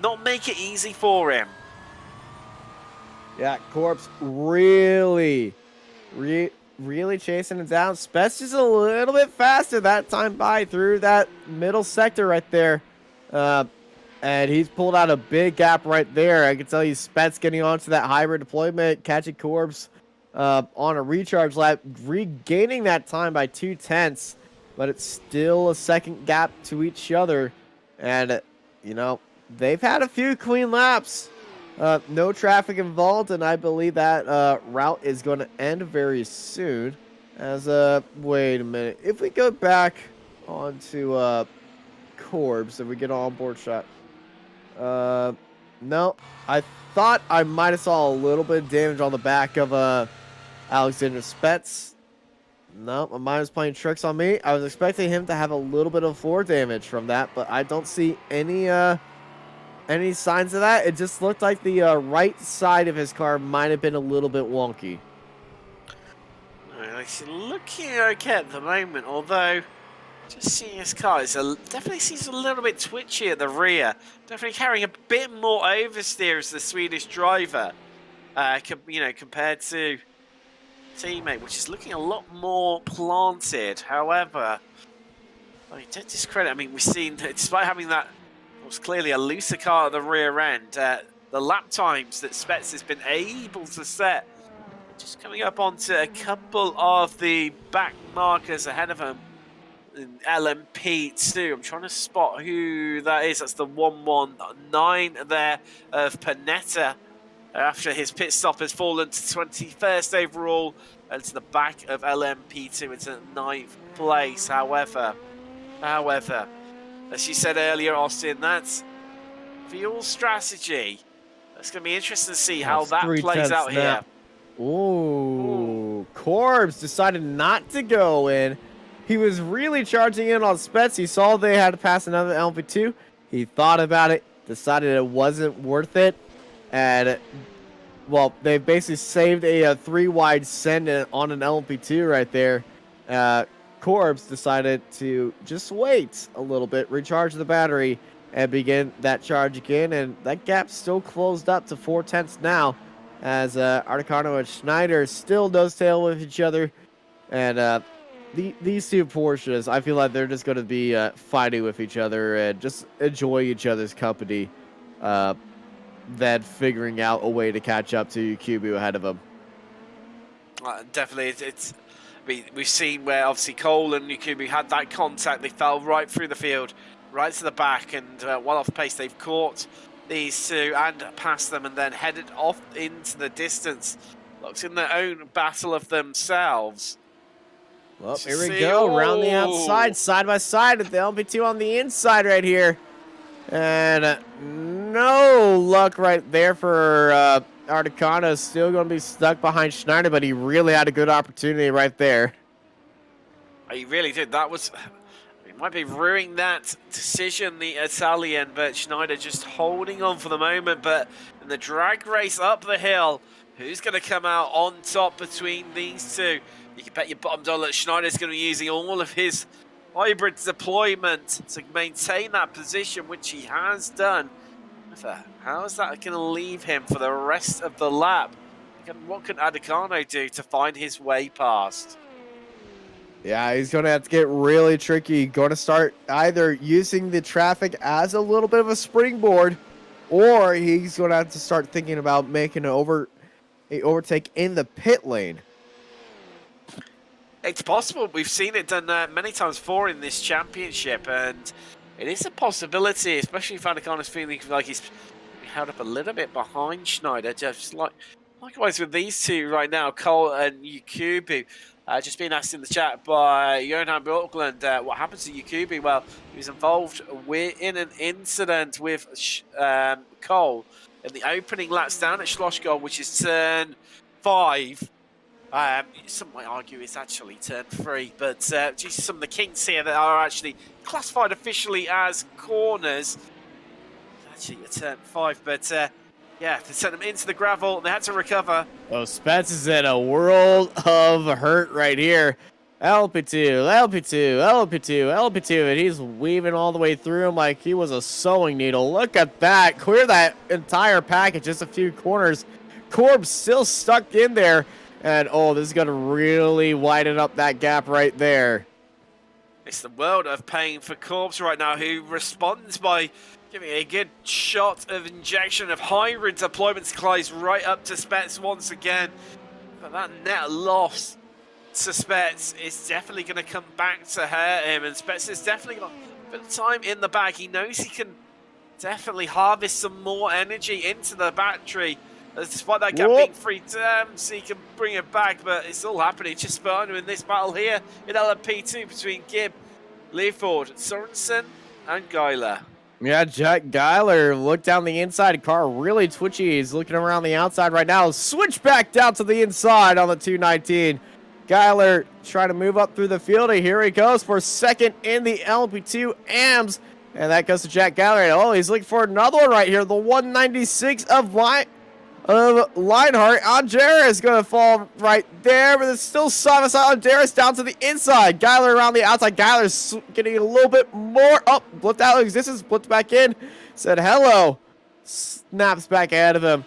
not make it easy for him. Yeah, Corbs really chasing it down. Spets just a little bit faster that time by through that middle sector right there. And he's pulled out a big gap right there. I can tell you Spets getting onto that hybrid deployment, catching Corbs on a recharge lap, regaining that time by 0.2, but it's still a second gap to each other. And, they've had a few clean laps. No traffic involved, and I believe that route is going to end very soon. Wait a minute. If we go back onto Corbs, if we get an onboard shot. No, I thought I might have saw a little bit of damage on the back of Alexander Spets. No, my mind was playing tricks on me. I was expecting him to have a little bit of floor damage from that, but I don't see any signs of that. It just looked like the right side of his car might have been a little bit wonky. It's looking okay at the moment, although just seeing his car, definitely seems a little bit twitchy at the rear. Definitely carrying a bit more oversteer as the Swedish driver, compared to teammate, which is looking a lot more planted. However, don't discredit. We've seen, despite having that was clearly a looser car at the rear end, the lap times that Spets has been able to set, just coming up onto a couple of the back markers ahead of him in LMP2. I'm trying to spot who that is. That's the 119 there of Panetta, after his pit stop has fallen to 21st overall and to the back of LMP2 into 9th place. However, However, as you said earlier, Austin, that's fuel strategy. It's going to be interesting to see how that plays out here. Ooh, Corbs decided not to go in. He was really charging in on Spets. He saw they had to pass another LMP2. He thought about it, decided it wasn't worth it, and well, they basically saved a 3-wide send on an LMP2 right there. Corbs decided to just wait a little bit, recharge the battery, and begin that charge again, and that gap still closed up to 4/10 now, as Articano and Schneider still dovetail with each other, and these two Porsches, I feel like they're just going to be fighting with each other and just enjoy each other's company, then figuring out a way to catch up to QB ahead of them. Definitely, we've seen where obviously Cole and Yukubu had that contact. They fell right through the field, right to the back, and well off pace. They've caught these two and passed them, and then headed off into the distance. Looks in their own battle of themselves. Well, here we go, around the outside, side by side with the LP2 on the inside right here. And no luck right there for Articano. Still going to be stuck behind Schneider, but he really had a good opportunity right there. He really did. That was... He might be ruining that decision, the Italian, but Schneider just holding on for the moment. But in the drag race up the hill, who's going to come out on top between these two? You can bet your bottom dollar that Schneider's going to be using all of his hybrid deployment to maintain that position, which he has done. How is that going to leave him for the rest of the lap? What can Adicano do to find his way past? Yeah, he's going to have to get really tricky. Going to start either using the traffic as a little bit of a springboard, or he's going to have to start thinking about making an overtake in the pit lane. It's possible. We've seen it done many times before in this championship, and it is a possibility, especially if Adicano's feeling like he's held up a little bit behind Schneider. Just likewise with these two right now, Cole and Yukubu. Just being asked in the chat by Johan Brookland, what happened to Yukubu? Well, he was involved in an incident with Cole in the opening laps down at Schlossgol, which is turn 5. Some might argue it's actually turn 3, but due to some of the kinks here that are actually classified officially as corners, actually a turn 5, but yeah, they sent them into the gravel and they had to recover. Oh, Spence is in a world of hurt right here. LP2, LP2, LP2, LP2, and he's weaving all the way through him like he was a sewing needle. Look at that. Clear that entire package, just a few corners. Corb's still stuck in there. And, oh, this is going to really widen up that gap right there. It's the world of pain for Corbs right now, who responds by giving a good shot of injection of hybrid deployments, close right up to Spets once again. But that net loss to Spets is definitely going to come back to hurt him. And Spets has definitely got a bit of time in the bag. He knows he can definitely harvest some more energy into the battery. Despite that gap being 3 turns, he can bring it back, but it's all happening just behind him in this battle here in LMP2 between Gibb, Leaford, Sorensen, and Geiler. Yeah, Jack Geiler looked down the inside. Car really twitchy. He's looking around the outside right now. Switch back down to the inside on the 219. Geiler trying to move up through the field. And here he goes for second in the LMP2 AMS. And that goes to Jack Geiler. Oh, he's looking for another one right here. The 196 of Lionheart. Andera is going to fall right there, but it's still side by side. Andera's down to the inside. Geiler around the outside. Geiler's getting a little bit more up. Blipped out of existence. Blipped back in. Said hello. Snaps back ahead of him.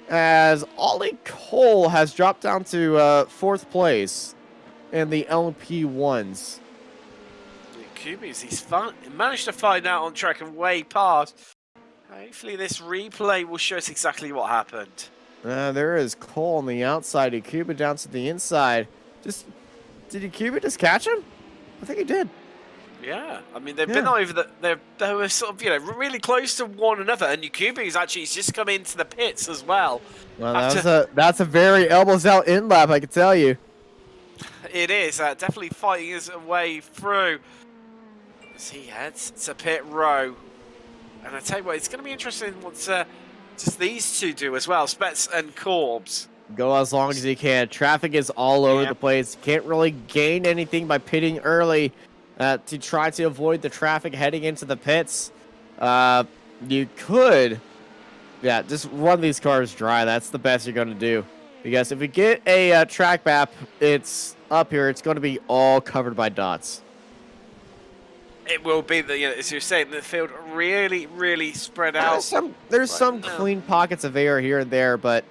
As Ollie Cole has dropped down to 4th place in the LP1s. Kubi's, he managed to find out on track and way past. Hopefully this replay will show us exactly what happened. There is Cole on the outside. Ikuba down to the inside. Did Ikuba just catch him? I think he did. Yeah, I mean they've been over they were sort of really close to one another, and Yukubi's actually just come into the pits as well. Well, that's a very elbows out in lap, I can tell you. It is definitely fighting his way through. as he heads to pit row. And I tell you what, it's going to be interesting what just these two do as well, Spets and Corbs. Go as long as you can. Traffic is all over the place. Can't really gain anything by pitting early to try to avoid the traffic heading into the pits. You could, just run these cars dry. That's the best you're going to do. Because if we get a track map, it's up here. It's going to be all covered by dots. It will be, as you're saying, the field really, really spread out. There's some clean pockets of air here and there, but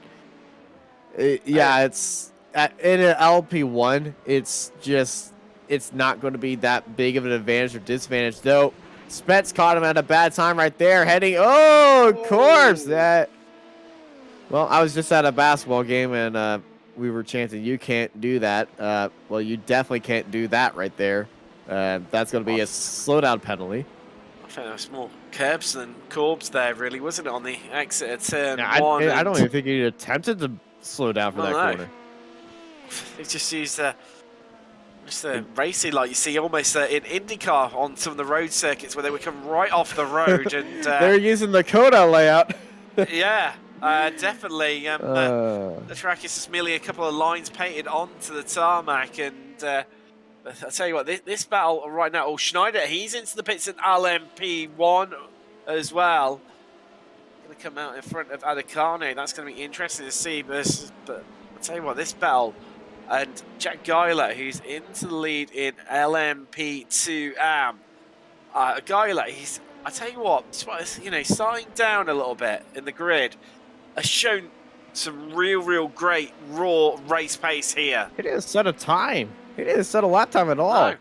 it's in an LP1. It's not going to be that big of an advantage or disadvantage. Though Spets caught him at a bad time right there, heading. Oh, Corpse! Well, I was just at a basketball game and we were chanting, "You can't do that." Well, you definitely can't do that right there. That's going to be a slowdown penalty. I think there was more curbs than Corbs there, really, wasn't it, on the exit at turn 1? I don't even think he attempted to slow down for that corner. He just used just racing like you see almost in IndyCar on some of the road circuits where they would come right off the road. And they're using the Coda layout. Yeah, definitely. The track is just merely a couple of lines painted onto the tarmac, and I'll tell you what, this battle right now, Schneider, he's into the pits in LMP1 as well. Going to come out in front of Adekane. That's going to be interesting to see. But I'll tell you what, this battle, and Jack Geiler, who's into the lead in LMP2 AM. Geiler, I tell you what, slowing down a little bit in the grid, has shown some real great raw race pace here. He didn't set a time. He didn't set a lap time at all. No.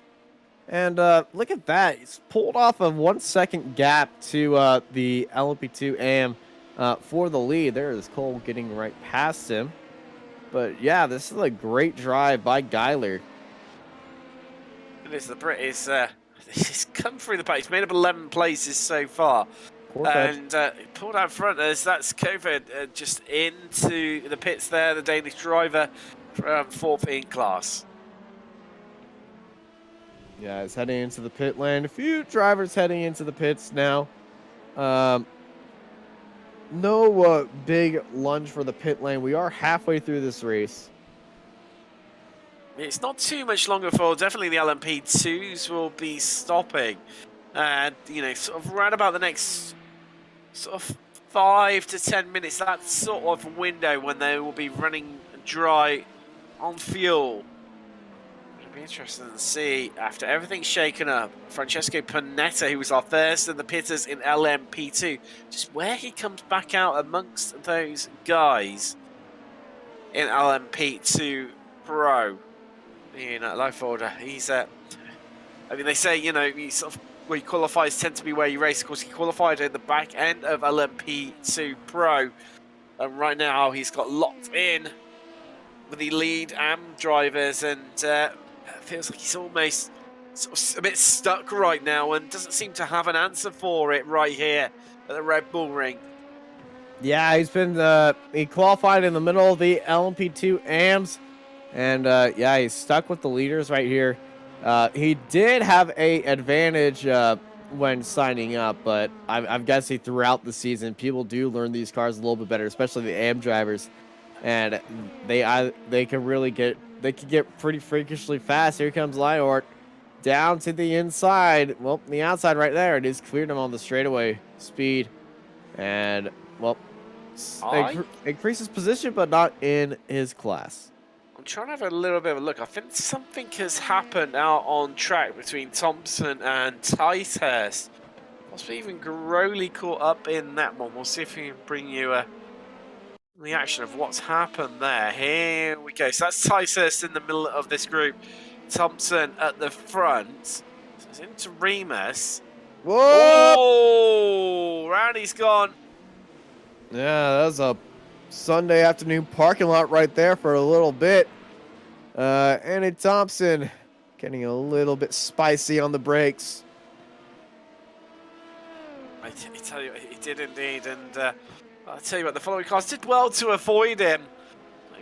And look at that. He's pulled off a 1 second gap to the LMP2 AM for the lead. There is Cole getting right past him. But yeah, this is a great drive by Geiler. It is the Brit he's come through the pace. He's made up 11 places so far. And pulled out front as that's COVID just into the pits there, the Danish driver from 4th in class. Yeah, it's heading into the pit lane. A few drivers heading into the pits now. No big lunge for the pit lane. We are halfway through this race. It's not too much longer for definitely the LMP2s will be stopping. And, sort of right about the next sort of 5 to 10 minutes, that sort of window when they will be running dry on fuel. It'll be interesting to see after everything's shaken up. Francesco Panetta, who was our first in the pitters in LMP2, just where he comes back out amongst those guys in LMP2 Pro. Life order. He's they say, he sort of where he qualifies tend to be where you race. Of course, he qualified at the back end of LMP2 Pro. And right now, he's got locked in with the lead AM drivers, and feels like he's almost sort of a bit stuck right now and doesn't seem to have an answer for it right here at the Red Bull Ring. Yeah, he's been he qualified in the middle of the LMP2 AMs, and he's stuck with the leaders right here. He did have a advantage when signing up, but I'm guessing throughout the season, people do learn these cars a little bit better, especially the AM drivers, and they can get pretty freakishly fast. Here comes Lyort down to the inside. Well, the outside right there. It is cleared him on the straightaway speed, and increases position, but not in his class. I'm trying to have a little bit of a look. I think something has happened out on track between Thompson and Ticehurst. Possibly even Growley caught up in that one. We'll see if we can bring you a reaction of what's happened there. Here we go. So that's Ticehurst in the middle of this group. Thompson at the front. So it's into Remus. Whoa! Oh, Rowdy's gone. Yeah, that was a Sunday afternoon parking lot right there for a little bit. Andy Thompson getting a little bit spicy on the brakes. I tell you, he did indeed, and I'll tell you what, the following cars did well to avoid him.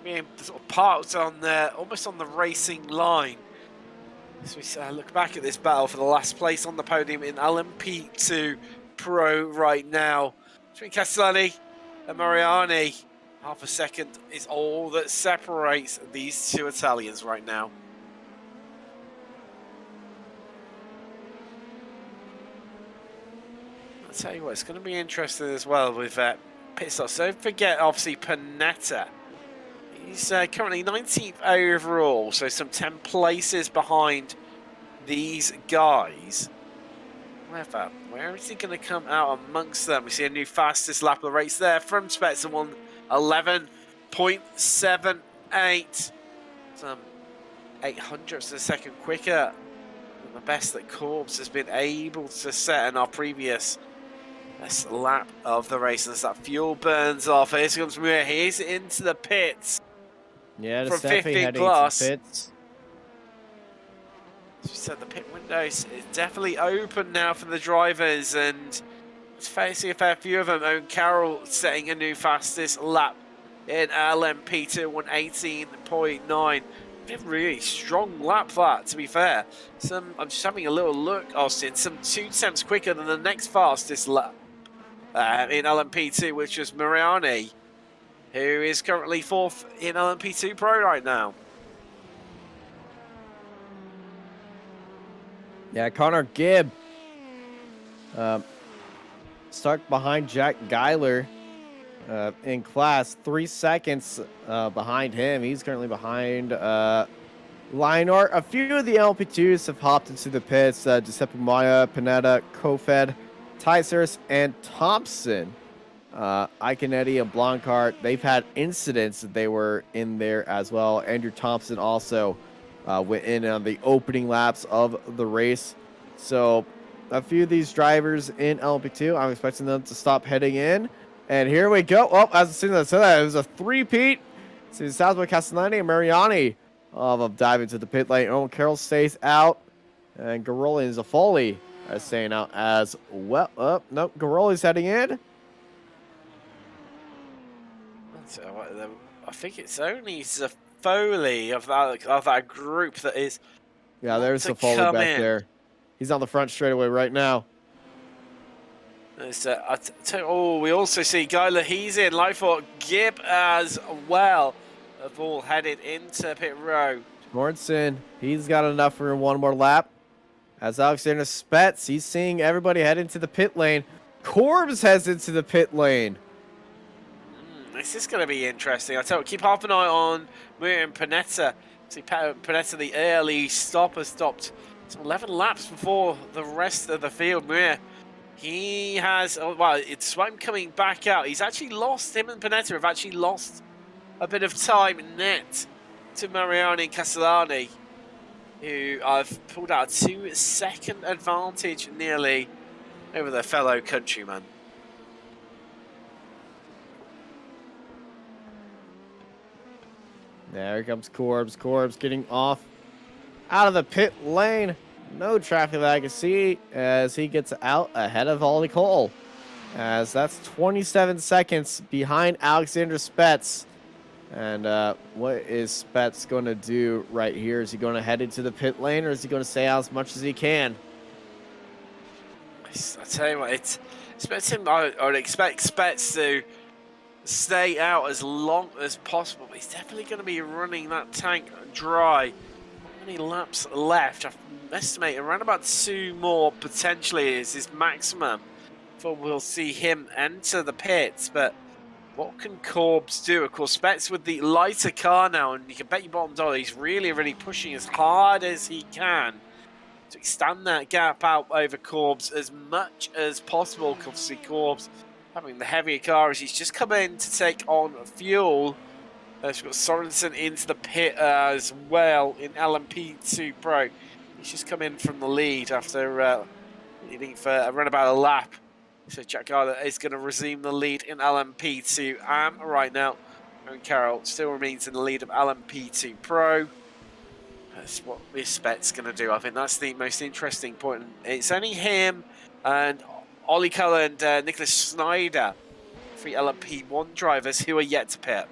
Maybe sort of parked on almost on the racing line. As we look back at this battle for the last place on the podium in LMP2 Pro right now, between Castellani and Mariani, half a second is all that separates these two Italians right now. I'll tell you what, it's going to be interesting as well with pit stops. Don't forget, obviously, Panetta. He's currently 19th overall, so some 10 places behind these guys. However, where is he going to come out amongst them? We see a new fastest lap of the race there from Spencer, 1:11.78. Some 800ths of a second quicker than the best that Corbs has been able to set in our previous lap of the race. As that fuel burns off, here comes Muir. He's into the pits. Yeah, From 50 plus. As we said, the pit window is definitely open now for the drivers, and it's facing a fair few of them. Owen Carroll setting a new fastest lap in LMP2, 1:18.9. A really strong lap that, to be fair. I'm just having a little look, Austin. Some 2 tenths quicker than the next fastest lap in LMP2, which was Mariani, who is currently 4th in LMP2 Pro right now. Yeah, Connor Gibb stuck behind Jack Geiler in class, 3 seconds behind him. He's currently behind Lionart. A few of the LP2s have hopped into the pits. Giuseppe Maya, Panetta, Kofed, Tysers, and Thompson. Iconetti and Blancart, they've had incidents that they were in there as well. Andrew Thompson also went in on the opening laps of the race. So a few of these drivers in LP2, I'm expecting them to stop heading in. And here we go. Oh, as soon as I said that, it was a three-peat. See, Southwood Castellani and Mariani dive into the pit lane. Owen Carroll stays out. And Garoli and Zaffoli are staying out as well. Nope, Garoli's heading in. I think it's only Zaffoli of that group that is. Yeah, there's Zaffoli back there. He's on the front straightaway right now. We also see Geiler, he's in. Lightfoot, Gibb as well. Have all headed into pit row. Mortensen, he's got enough for one more lap. As Alexander Spetz, he's seeing everybody head into the pit lane. Corbs heads into the pit lane. This is going to be interesting. I tell you, keep half an eye on Muir and Panetta. See, Panetta, the early stopper, stopped some 11 laps before the rest of the field. Muir, he has, it's Swaim coming back out. He's actually lost, him and Panetta have actually lost a bit of time net to Mariani and Castellani, who have pulled out a 2-second advantage nearly over their fellow countrymen. There comes Corbs. Corbs getting off out of the pit lane. No traffic that I can see as he gets out ahead of Ollie Cole. As that's 27 seconds behind Alexander Spetz. And what is Spetz going to do right here? Is he going to head into the pit lane, or is he going to stay out as much as he can? I tell you what, I would expect Spetz to stay out as long as possible. But he's definitely going to be running that tank dry. How many laps left? I estimate around about 2 more potentially is his maximum before we'll see him enter the pits. But what can Corbs do? Of course, Spetz with the lighter car now, and you can bet your bottom dollar he's really pushing as hard as he can to extend that gap out over Corbs as much as possible. Obviously, Corbs having the heavier car as he's just come in to take on fuel. We've got Sorensen into the pit as well in LMP2 Pro. He's just come in from the lead after leading for around about a lap. So Jack Geiler is going to resume the lead in LMP2 right now. Owen Carroll still remains in the lead of LMP2 Pro. That's what this Spet's going to do. I think that's the most interesting point. It's only him and Ollie Cullen and Nicholas Snyder, 3 LMP1 drivers who are yet to pit.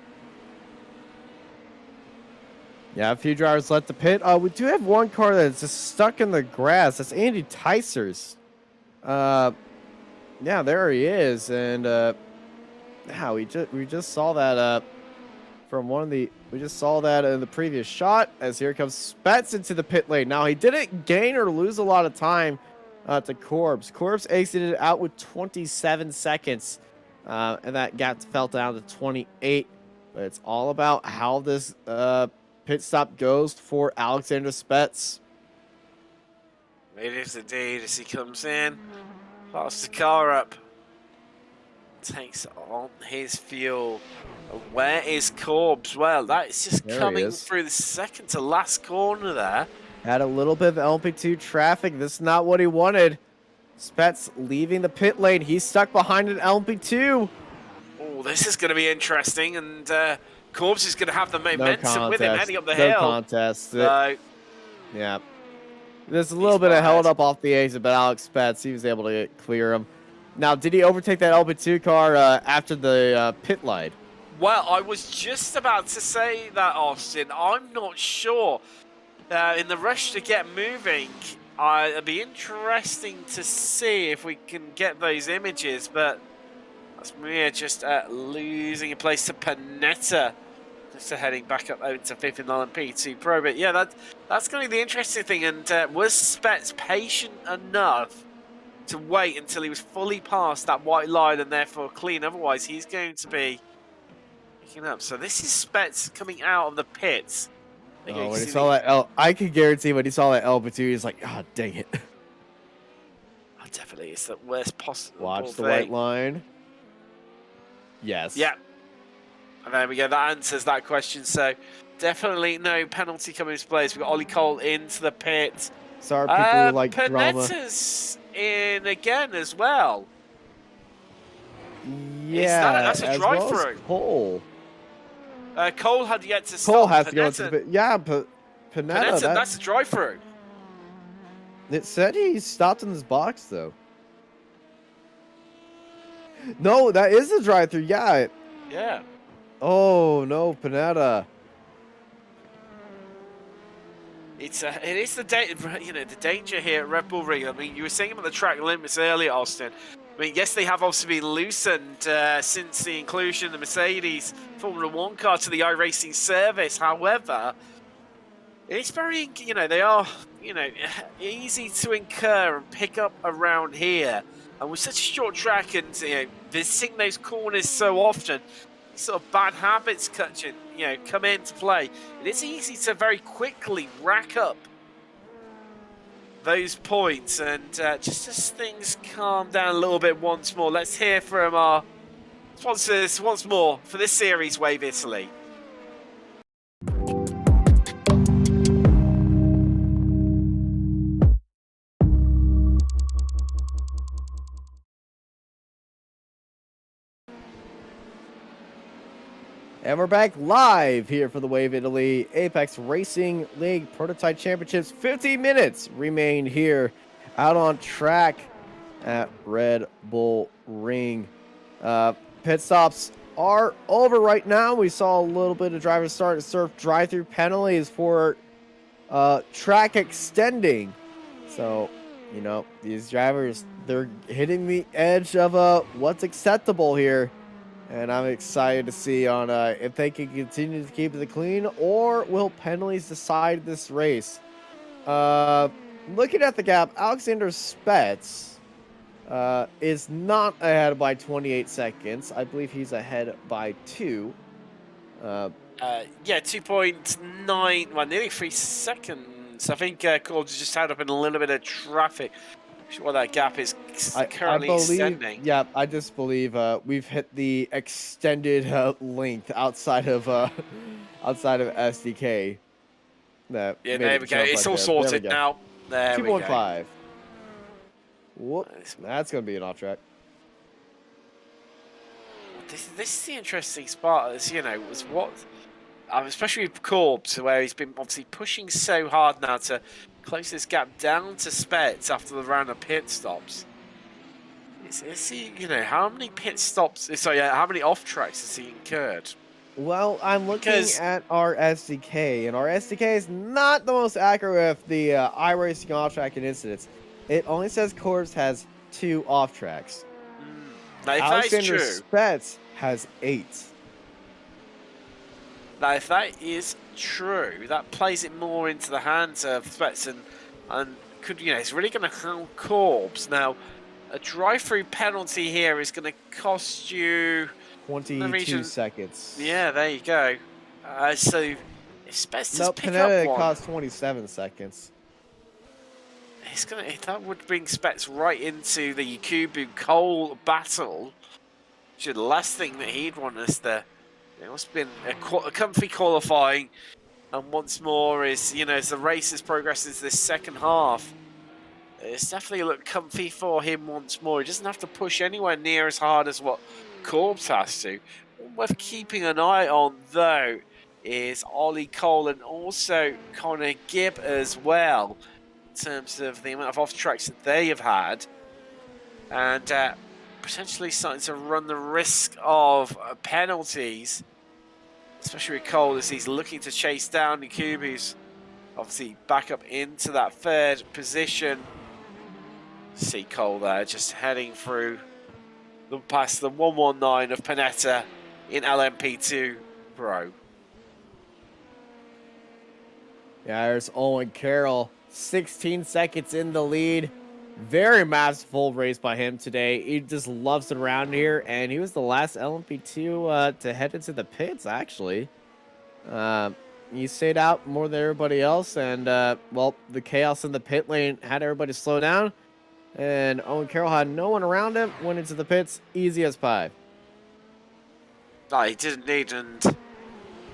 Yeah, a few drivers left the pit. We do have one car that's just stuck in the grass. That's Andy Ticers. Yeah, there he is, and yeah, we just saw that from one of the. We just saw that in the previous shot. As here comes Spets into the pit lane. Now he didn't gain or lose a lot of time to Corbs. Corbs exited out with 27 seconds, and that gap fell down to 28. But it's all about how this pit stop goes for Alexander Spets. It is indeed as he comes in, parks the car up, takes on his fuel. And where is Corbs? Well, that is just coming through the second to last corner there. Had a little bit of LP2 traffic. This is not what he wanted. Spets leaving the pit lane. He's stuck behind an LP2. Oh, this is going to be interesting, and Corbs is going to have the momentum with him heading up the hill. No contest. No. Yeah. There's a little bit of held up off the exit, but Alex Spets, he was able to clear him. Now, did he overtake that LP2 car after the pit light? Well, I was just about to say that, Austin. I'm not sure. In the rush to get moving, it'd be interesting to see if we can get those images, but that's Maria just losing a place to Panetta. Just heading back up over to 5th in LMP2 Pro. But yeah, that's going to be the interesting thing. And was Spets patient enough to wait until he was fully past that white line and therefore clean? Otherwise, he's going to be picking up. So this is Spets coming out of the pits. Oh, when he saw that I can guarantee when he saw that LP2, he's like, ah, oh, dang it. Oh, definitely, it's the worst possible. Watch the white line. Yes. Yeah. And there we go. That answers that question. So definitely no penalty coming into play. So we've got Ollie Cole into the pit. Sorry, people who like Panetta's in again as well. Yeah, that's a drive-through. Cole. Cole had yet to stop. Cole has to go into the pit. Yeah, but Panetta, that's a drive-through. It said he stopped in his box, though. No, that is a drive-through. Yeah. Yeah. Oh no, Panetta. It is the danger here at Red Bull Ring. I mean, you were saying about the track limits earlier, Austin. I mean, yes, they have obviously been loosened since the inclusion of the Mercedes Formula 1 car to the iRacing service. However, it's very, they are, easy to incur and pick up around here. And with such a short track and, visiting those corners so often, sort of bad habits come into play. It is easy to very quickly rack up those points, and just as things calm down a little bit once more, let's hear from our sponsors once more for this series, Wave Italy. And we're back live here for the Wave Italy Apex Racing League Prototype Championships. 15 minutes remain here out on track at Red Bull Ring. Pit stops are over right now. We saw a little bit of drivers start to serve drive-through penalties for track extending. So, these drivers, they're hitting the edge of what's acceptable here. And I'm excited to see on if they can continue to keep it clean, or will penalties decide this race. Looking at the gap, Alexander Spets is not ahead by 28 seconds. I believe he's ahead by 2. Yeah, 2.9, well, nearly 3 seconds. I think Corbs is just tied up in a little bit of traffic. What that gap is currently extending. Yeah, I just believe we've hit the extended length outside of SDK. Yeah, there we go. It's all sorted now. There we go. 2.5. Whoop. That's going to be an off track. This is the interesting spot. Was what, especially with Corbs, where he's been obviously pushing so hard now to close this gap down to Spets after the round of pit stops. Is he, how many pit stops? Sorry, how many off tracks has he incurred? Well, I'm looking Because at our SDK, and our SDK is not the most accurate with the iRacing off-track and incidents. It only says Corbs has 2 off-tracks. now if that is Alexander true, Spetz has 8. now if that is true, that plays it more into the hands of Stetson, and could it's really going to harm Corbs. Now, a drive-through penalty here is going to cost you 22 seconds. Yeah, there you go. So if Spetz does pick Panetta up one, costs 27 seconds. that would bring Spetz right into the Yakubu Cole battle. Which is the last thing that he'd want us to. It must have been a comfy qualifying, and once more as the race has progressed into this second half, it's definitely looked comfy for him once more. He doesn't have to push anywhere near as hard as what Corbs has to. Worth keeping an eye on though is Ollie Cole and also Connor Gibb as well, in terms of the amount of off tracks that they have had, and potentially starting to run the risk of penalties, especially with Cole as he's looking to chase down Nikubu's obviously back up into that third position. See Cole there just heading through past the 119 of Panetta in LMP2 Pro. Yeah, there's Owen Carroll, 16 seconds in the lead. Very masterful race by him today. He just loves it around here, and he was the last LMP2 to head into the pits, actually. He stayed out more than everybody else, and, well, the chaos in the pit lane had everybody slow down, and Owen Carroll had no one around him, went into the pits, easy as pie. No, he didn't need, and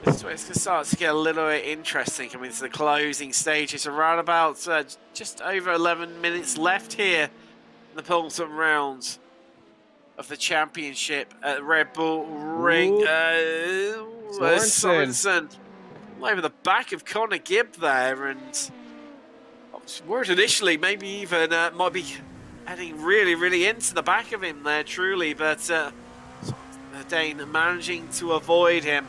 it's going to start to get a little bit interesting coming into the closing stages. Around about just over 11 minutes left here in the penultimate rounds of the championship at Red Bull Ring. Sorensen over the back of Connor Gibb there, and I was worried initially maybe even might be heading really into the back of him there, truly, but Dane managing to avoid him.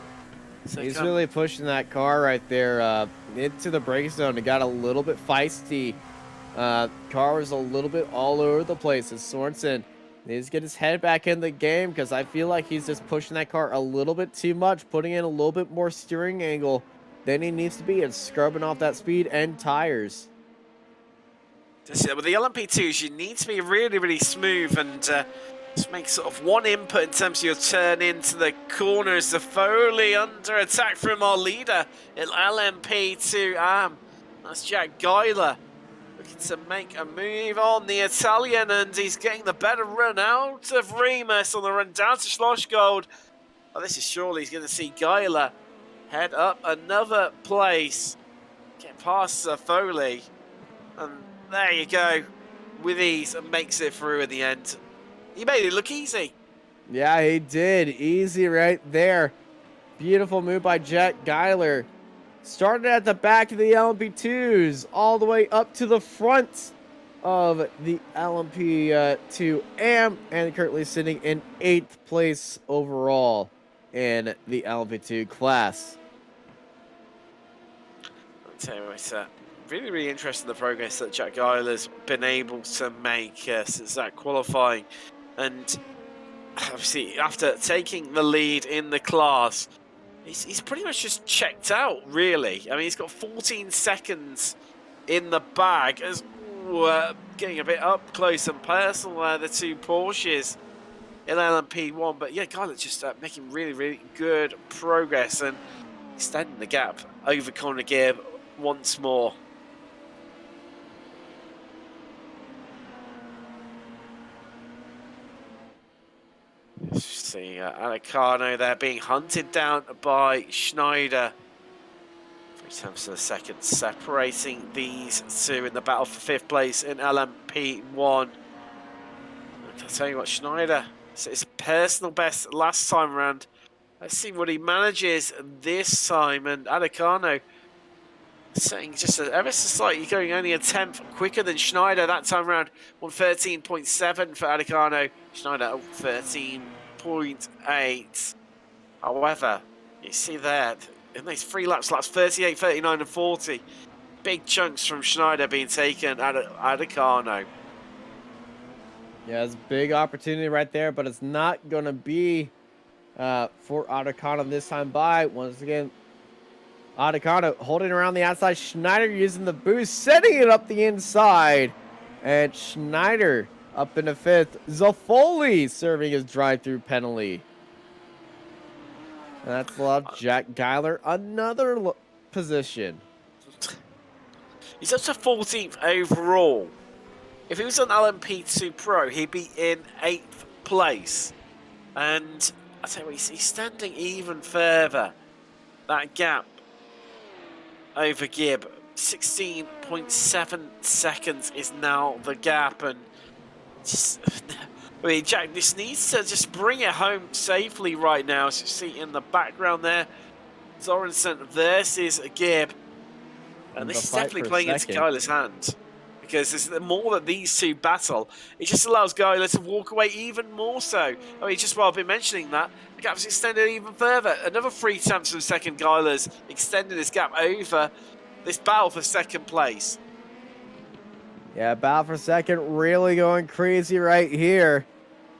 So he's really pushing that car right there into the brake zone. It got a little bit feisty. Car was a little bit all over the place. And Sorensen needs to get his head back in the game, because I feel like he's just pushing that car a little bit too much, putting in a little bit more steering angle than he needs to be, and scrubbing off that speed and tires. With the LMP2s, you need to be really smooth and just make sort of one input in terms of your turn into the corners. The Foley under attack from our leader in LMP2. That's Jack Geiler looking to make a move on the Italian, and he's getting the better run out of Remus on the run down to Schlossgold. Oh, this is surely he's going to see Geiler head up another place, get past Foley, and there you go, with ease, and makes it through in the end. He made it look easy. Yeah, he did. Easy right there. Beautiful move by Jack Geiler. Started at the back of the LMP2s, all the way up to the front of the LMP2 AM, and currently sitting in 8th place overall in the LMP2 class. I'll tell you what, really interesting the progress that Jack Geiler's been able to make since that qualifying. And obviously, after taking the lead in the class, he's pretty much just checked out, really. I mean, he's got 14 seconds in the bag, as getting a bit up close and personal, the two Porsches in LMP1. But yeah, Geiler's just making really good progress and extending the gap over Connor Gibb once more. See Alicano there being hunted down by Schneider. 3 times to the second, separating these two in the battle for 5th place in LMP1. I'll tell you what, Schneider, it's a personal best last time around. Let's see what he manages this time. And Alicano saying just ever so slightly, going only a 10th quicker than Schneider that time around. 113.7 for Alicano. Schneider 13.8. However, You see there, in these 3 laps, laps 38, 39, and 40, big chunks from Schneider being taken out of Kano. Yeah, it's a big opportunity right there, but it's not going to be for Adekano this time by. Once again, Adekano holding around the outside. Schneider using the boost, setting it up the inside. And Schneider up in the 5th. Zafoli serving his drive-through penalty. And that's allowed Jack Geiler another position. He's up to 14th overall. If he was on LMP2 Pro, he'd be in 8th place. And I tell you what, he's standing even further. That gap over Gibb, 16.7 seconds is now the gap. And just, I mean, Jack, this needs to just bring it home safely right now. As you see in the background there, Sorensen versus Gibb. And this is definitely playing into Geiler's hand. Because there's the more that these two battle, it just allows Geiler to walk away even more so. I mean, just while I've been mentioning that, the gap's extended even further. Another 3/10 of a second, Geiler's extended his gap over this battle for second place. Yeah, battle for second really going crazy right here.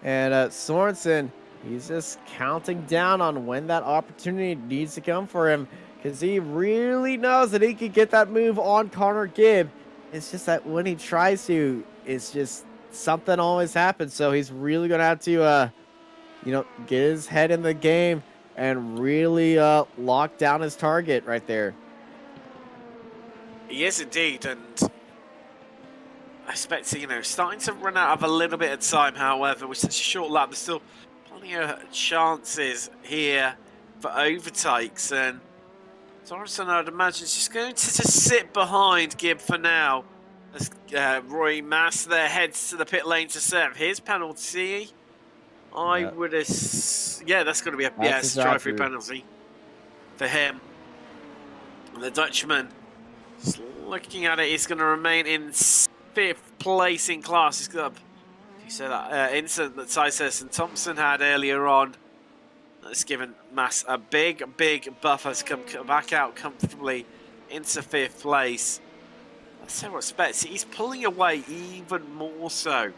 And Sorensen, he's just counting down on when that opportunity needs to come for him. Because he really knows that he could get that move on Connor Gibb. It's just that when he tries to, it's just something always happens. So he's really going to have to, get his head in the game and really lock down his target right there. He is indeed. And I expect, starting to run out of a little bit of time, however, with such a short lap. There's still plenty of chances here for overtakes. And Sorensen, I'd imagine, is just going to just sit behind Gibb for now. As Roy Mass there heads to the pit lane to serve his penalty. I would have... Yeah, that's going to be a drive-through penalty for him. And the Dutchman, just looking at it, he's going to remain in 5th place in class. He's got, you said that incident that Tysus and Thompson had earlier on. That's given Mass a big buffer to come back out comfortably into 5th place. Let's see what Spets. He's pulling away even more so.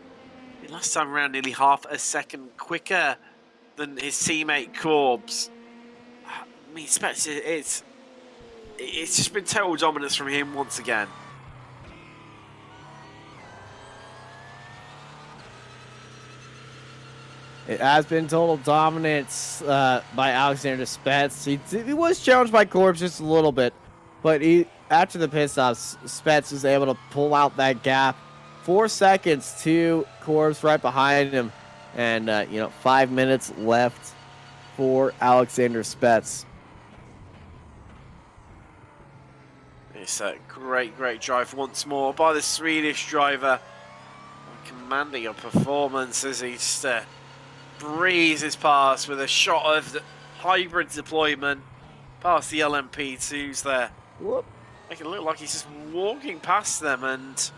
Last time around, nearly half a second quicker than his teammate Corbs. I mean, Spets, it's just been total dominance from him once again. It has been total dominance by Alexander Spets. He was challenged by Corbs just a little bit, but after the pit stops, Spets was able to pull out that gap. 4 seconds to Corbs right behind him, and 5 minutes left for Alexander Spets. It's a great drive once more by the Swedish driver. Commanding a performance as he just breezes past with a shot of the hybrid deployment past the LMP2s there. Whoop. Make it look like he's just walking past them, and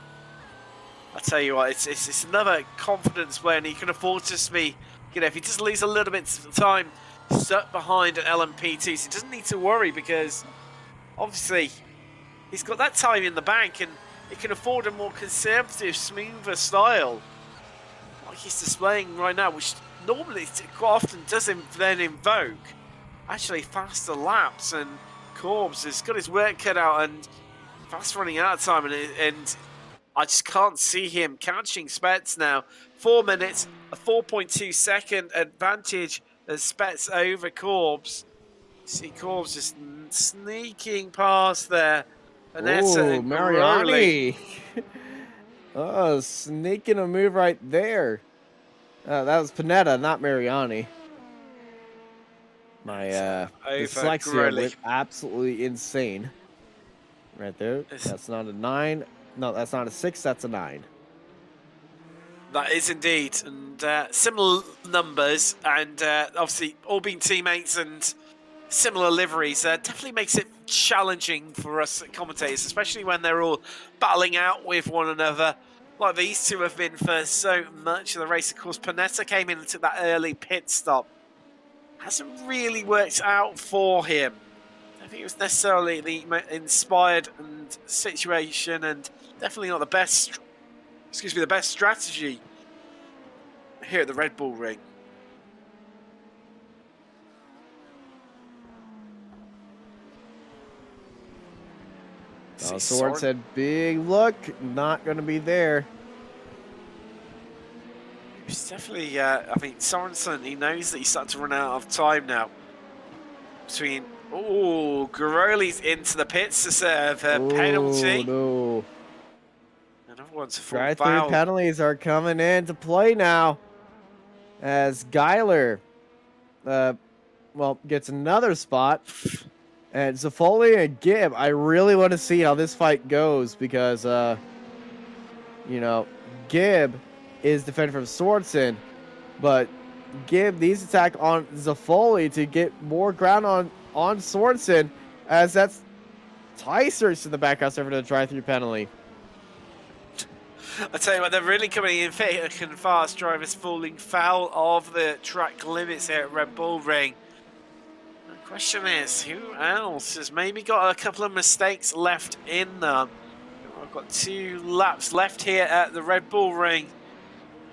I tell you what, it's another confidence when he can afford to just be, if he just leaves a little bit of time stuck behind an LMP2, so he doesn't need to worry because obviously he's got that time in the bank and he can afford a more conservative, smoother style like he's displaying right now, which normally quite often doesn't then invoke actually faster laps. And Corbs has got his work cut out and fast running out of time, and I just can't see him catching Spets now. 4 minutes, a 4.2 second advantage as Spets over Corbs. See Corbs just sneaking past there. Ooh, Mariani. Oh, sneaking a move right there. That was Panetta, not Mariani. My dyslexia went absolutely insane. Right there. That's not a 9. No, that's not a 6. That's a 9. That is indeed. And similar numbers, and obviously all being teammates and similar liveries definitely makes it challenging for us commentators, especially when they're all battling out with one another like these two have been for so much of the race. Of course, Panetta came in and took that early pit stop hasn't really worked out for him. I don't think it was necessarily the inspired and situation, and definitely not the best. Excuse me, the best strategy here at the Red Bull Ring. Sword said, big look, not going to be there. It's definitely, I think Sorensen, he knows that he's starting to run out of time now. Between, oh, Garoli's into the pits to serve a penalty. No. Another one's a full Drive-through foul. penalties are coming into play now. As Geiler, gets another spot. And Zafoli and Gibb, I really want to see how this fight goes because, Gibb is defending from Sorensen, but Gibb needs to attack on Zafoli to get more ground on Sorensen, as that's Tysers in the back house over the drive-through penalty. I tell you what, they're really coming in thick and fast. Drivers falling foul of the track limits here at Red Bull Ring. The question is, who else has maybe got a couple of mistakes left in them? I've got 2 laps left here at the Red Bull Ring.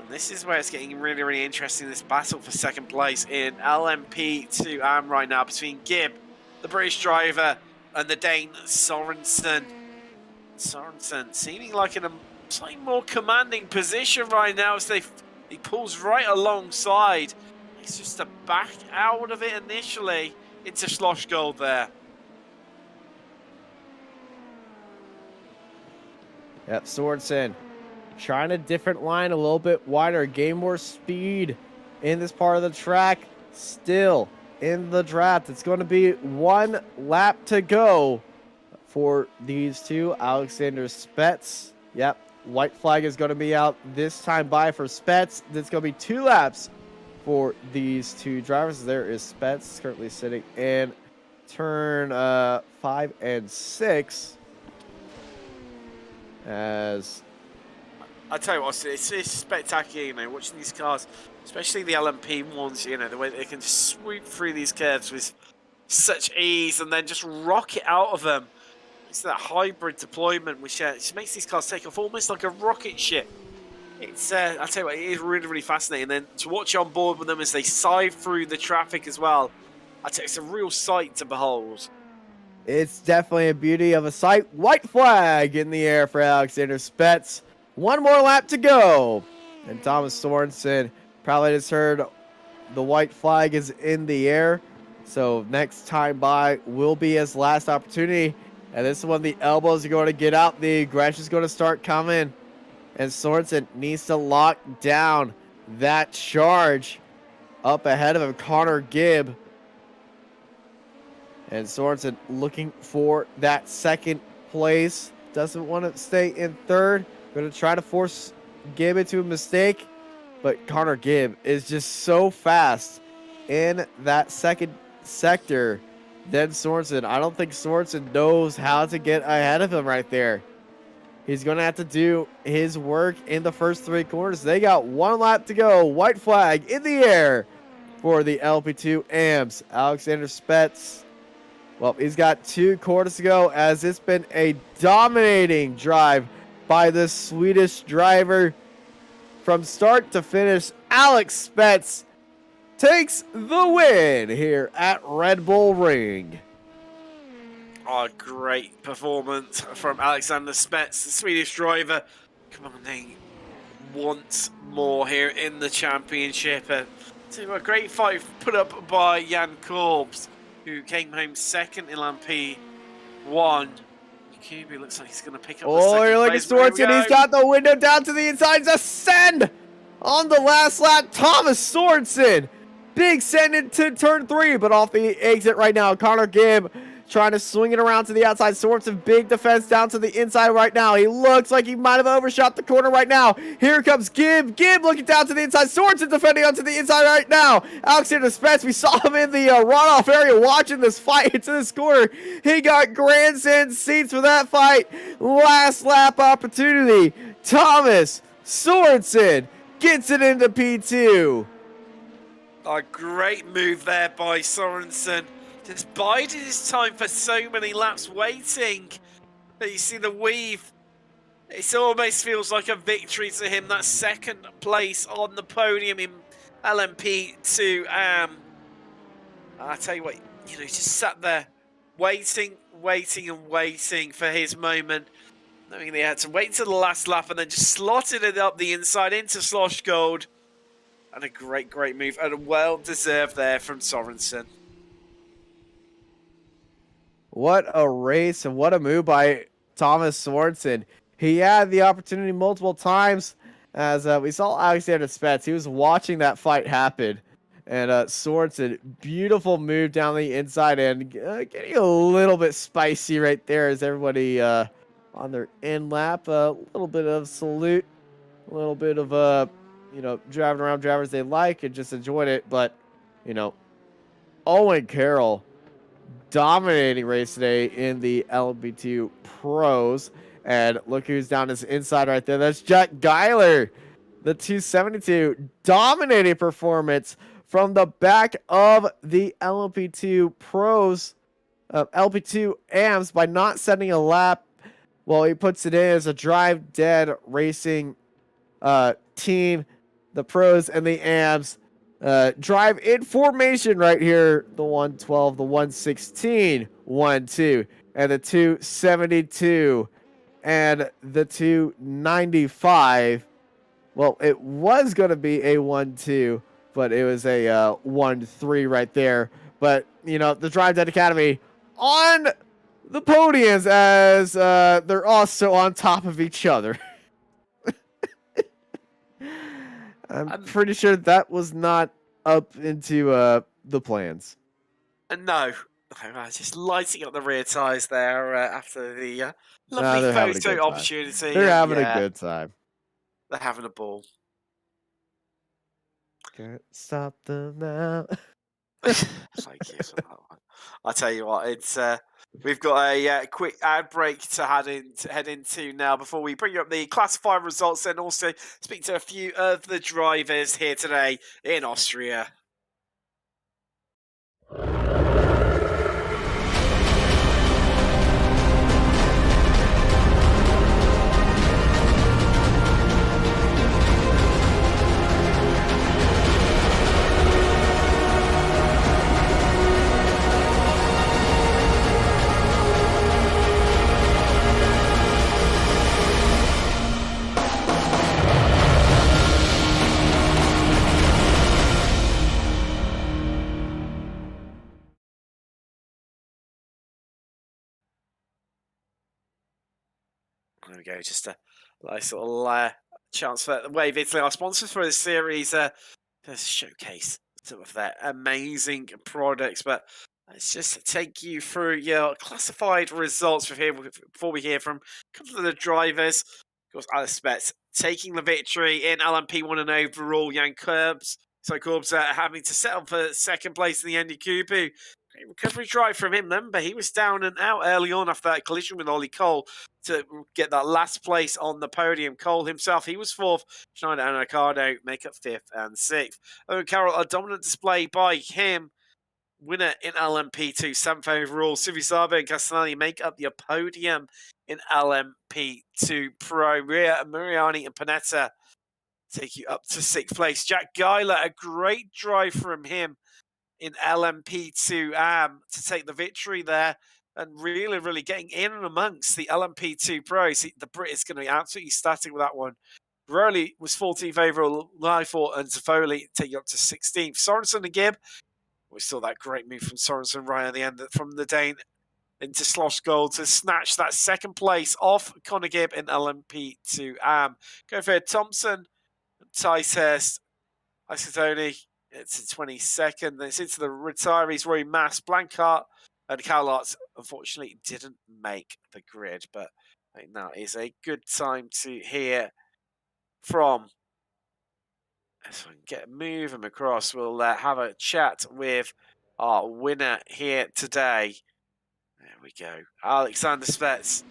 And this is where it's getting really, really interesting, this battle for second place in LMP2 right now between Gibb, the British driver, and the Dane Sorensen. Sorensen seeming like in a slightly more commanding position right now as he pulls right alongside. He's just to back out of it initially into Slosh Gold there. Yep, Sorensen trying a different line, a little bit wider, gain more speed in this part of the track. Still in the draft. It's going to be 1 lap to go for these two. Alexander Spets. Yep, white flag is going to be out this time by for Spets. It's going to be 2 laps for these 2 drivers. There is Spets currently sitting in turn 5 and 6. As I tell you what, it's spectacular, watching these cars, especially the LMP ones, the way they can sweep through these curves with such ease and then just rocket out of them. It's that hybrid deployment which makes these cars take off almost like a rocket ship. It's I tell you what, it is really, really fascinating. And then to watch on board with them as they sieve through the traffic as well, I tell you, it's a real sight to behold. It's definitely a beauty of a sight. White flag in the air for Alexander Spets. 1 more lap to go. And Thomas Sorensen probably just heard the white flag is in the air. So next time by will be his last opportunity. And this is when the elbows are going to get out. The aggression is going to start coming. And Sorensen needs to lock down that charge up ahead of him. Connor Gibb. And Sorensen looking for that second place. Doesn't want to stay in third. Going to try to force Gibb into a mistake. But Connor Gibb is just so fast in that second sector than Sorensen. I don't think Sorensen knows how to get ahead of him right there. He's going to have to do his work in the first 3 corners. They got 1 lap to go. White flag in the air for the LP2 AMs. Alexander Spets. Well, he's got 2 quarters to go as it's been a dominating drive by the Swedish driver. From start to finish, Alex Spets takes the win here at Red Bull Ring. Oh, great performance from Alexander Spets, the Swedish driver, commanding once more here in the championship. So a great fight put up by Jan Korbs, who came home second in LMP1. Kubi looks like he's going to pick up the second you're looking place. Sorensen. He's got the window down to the inside. Ascend on the last lap. Thomas Sorensen. Big send into turn 3, but off the exit right now. Connor Gibb trying to swing it around to the outside. Sorensen, big defense down to the inside right now. He looks like he might have overshot the corner right now. Here comes Gibb. Gibb looking down to the inside. Sorensen defending onto the inside right now. Alexander Spets, we saw him in the runoff area watching this fight into this corner. He got grandstand seats for that fight. Last lap opportunity. Thomas Sorensen gets it into P2. A great move there by Sorensen. Just biding his time for so many laps waiting. You see the weave. It almost feels like a victory to him. That second place on the podium in LMP2. I tell you what, he just sat there waiting for his moment. Knowing they had to wait until the last lap and then just slotted it up the inside into Slosh Gold. And a great move and well deserved there from Sorensen. What a race and what a move by Thomas Sorensen. He had the opportunity multiple times as we saw Alexander Spets. He was watching that fight happen. And Sorensen, beautiful move down the inside and getting a little bit spicy right there as everybody on their end lap. A little bit of salute, a little bit of driving around drivers they like and just enjoyed it. But, Owen Carroll dominating race today in the LMP2 Pros. And look who's down his inside right there. That's Jack Geiler, the 272. Dominating performance from the back of the LMP2 Pros, LP2 AMs by not setting a lap. Well, he puts it in as a drive dead racing team. The Pros and the AMs drive in formation right here. The 112, the 116, 1-2, and the 272 and the 295. Well, it was going to be a 1-2, but it was a 1-3 right there. But, the Drive Dead Academy on the podiums as they're also on top of each other. I'm pretty sure that was not up into the plans. No, just lighting up the rear tyres there after the lovely photo opportunity. They're having a good time. They're having a ball. Can't stop them now. Thank you for that one. I tell you what, it's we've got a quick ad break to head into now before we bring you up the classified results and also speak to a few of the drivers here today in Austria. There we go, just a nice little chance for Wave Italy, our sponsors for this series, to showcase some of their amazing products. But let's just take you through your classified results before we hear from a couple of the drivers. Of course, Alex Spets taking the victory in LMP1 and overall. Jan Korbs having to settle for second place in the Andy Kubu. Great recovery drive from him then, but he was down and out early on after that collision with Ollie Cole to get that last place on the podium. Cole himself, he was fourth. Schneider and Ricardo make up fifth and sixth. Owen Carroll, a dominant display by him. Winner in LMP2, seventh overall. Suvisabe and Castellani make up the podium in LMP2 Pro. Muriani and Panetta take you up to sixth place. Jack Geiler, a great drive from him in LMP2 to take the victory there and really getting in and amongst the LMP2 pros. The Brit is going to be absolutely static with that one. Rowley was 14th overall, Lyford and Zafoli taking up to 16th. Sorensen and Gibb, we saw that great move from Sorensen right at the end from the Dane into Slosh Gold to snatch that second place off Connor Gibb in LMP2 Go for Thompson, Ticehurst, Isotoni. It's a 22nd. Then it's into the retirees, Roy Mass, Blancart, and Cowlarts unfortunately didn't make the grid. But I think now is a good time to hear from. So we can move him across. We'll have a chat with our winner here today. There we go. Alexander Spets.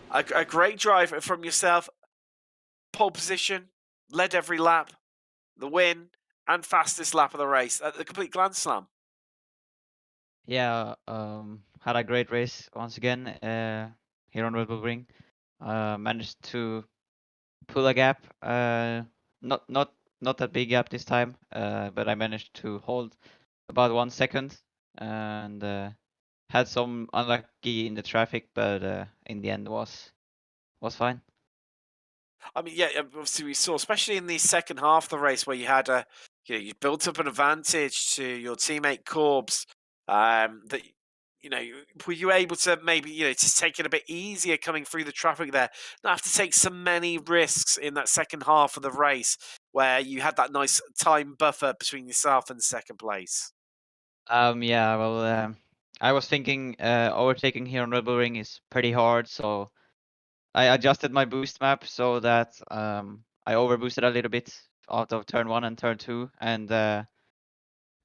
A great drive from yourself. Pole position, led every lap, the win. and fastest lap of the race at the complete Grand Slam. Yeah, had a great race once again here on Red Bull Ring. Managed to pull a gap, not that big gap this time, but I managed to hold about 1 second and had some unlucky in the traffic, but in the end was fine. I mean, yeah, obviously we saw, especially in the second half of the race, where you had you built up an advantage to your teammate Corbs. That were you able to maybe just take it a bit easier coming through the traffic there, not have to take so many risks in that second half of the race, where you had that nice time buffer between yourself and second place. Yeah, well, I was thinking overtaking here on Red Bull Ring is pretty hard, so I adjusted my boost map so that I overboosted a little bit out of turn 1 and turn 2, and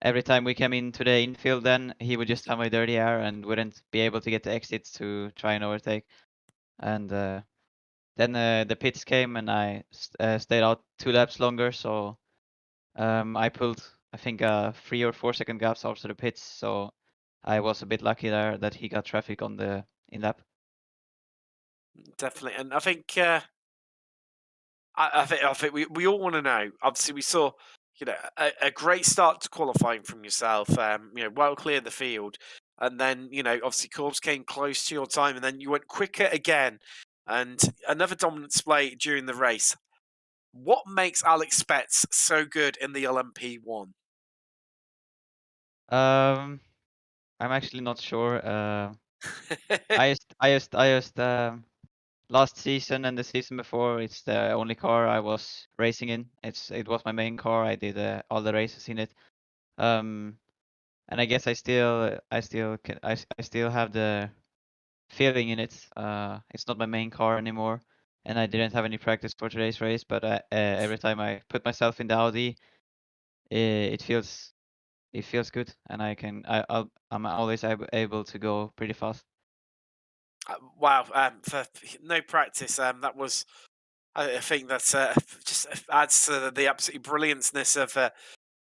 every time we came into the infield, then he would just have my dirty air and wouldn't be able to get the exits to try and overtake. And then the pits came, and I stayed out 2 laps longer, so I pulled, I think, 3 or 4 second gaps after the pits, so I was a bit lucky there that he got traffic on the in-lap. Definitely, and I think I think we all want to know. Obviously, we saw a great start to qualifying from yourself. Well cleared the field, and then obviously Corbs came close to your time, and then you went quicker again, and another dominant display during the race. What makes Alex Spetz so good in the LMP1? I'm actually not sure. I just last season and the season before, it's the only car I was racing in. It was my main car. I did all the races in it. And I guess I still have the feeling in it. It's not my main car anymore, and I didn't have any practice for today's race. But every time I put myself in the Audi, it feels good, and I'm always able to go pretty fast. Wow, for no practice, that was. I think that just adds to the absolutely brillianceness of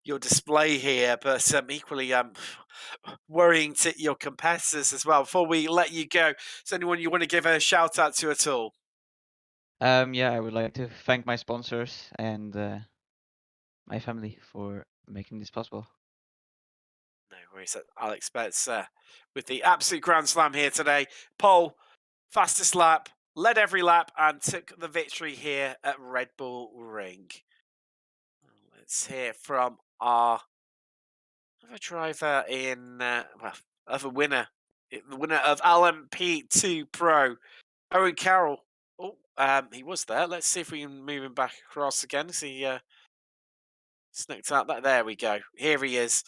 your display here, but equally worrying to your competitors as well. Before we let you go, is there anyone you want to give a shout out to at all? Yeah, I would like to thank my sponsors and my family for making this possible. No worries, Alex Betts with the absolute Grand Slam here today. Pole, fastest lap, led every lap, and took the victory here at Red Bull Ring. Let's hear from our other driver in, other winner, the winner of LMP2 Pro, Owen Carroll. Oh, he was there. Let's see if we can move him back across again. See, snicked out that. There we go. Here he is.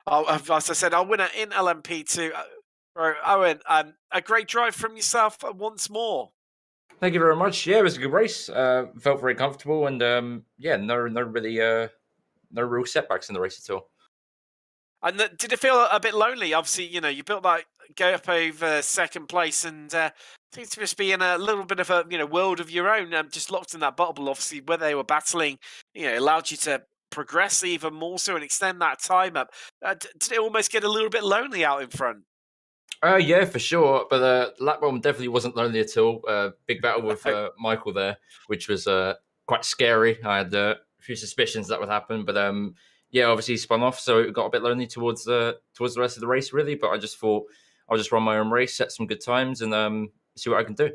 Oh, as I said, our winner in LMP2. Owen, a great drive from yourself once more. Thank you very much. Yeah, it was a good race. Felt very comfortable, and no real setbacks in the race at all. And did it feel a bit lonely? Obviously, you built that go up over second place, and seems to just be in a little bit of a world of your own. Just locked in that bubble. Obviously, where they were battling, allowed you to progress even more so and extend that time up. Did it almost get a little bit lonely out in front? Yeah, for sure. But lap one definitely wasn't lonely at all. Big battle with Michael there, which was quite scary. I had a few suspicions that would happen, but yeah, obviously spun off, so it got a bit lonely towards the rest of the race, really. But I just thought I'll just run my own race, set some good times, and see what I can do.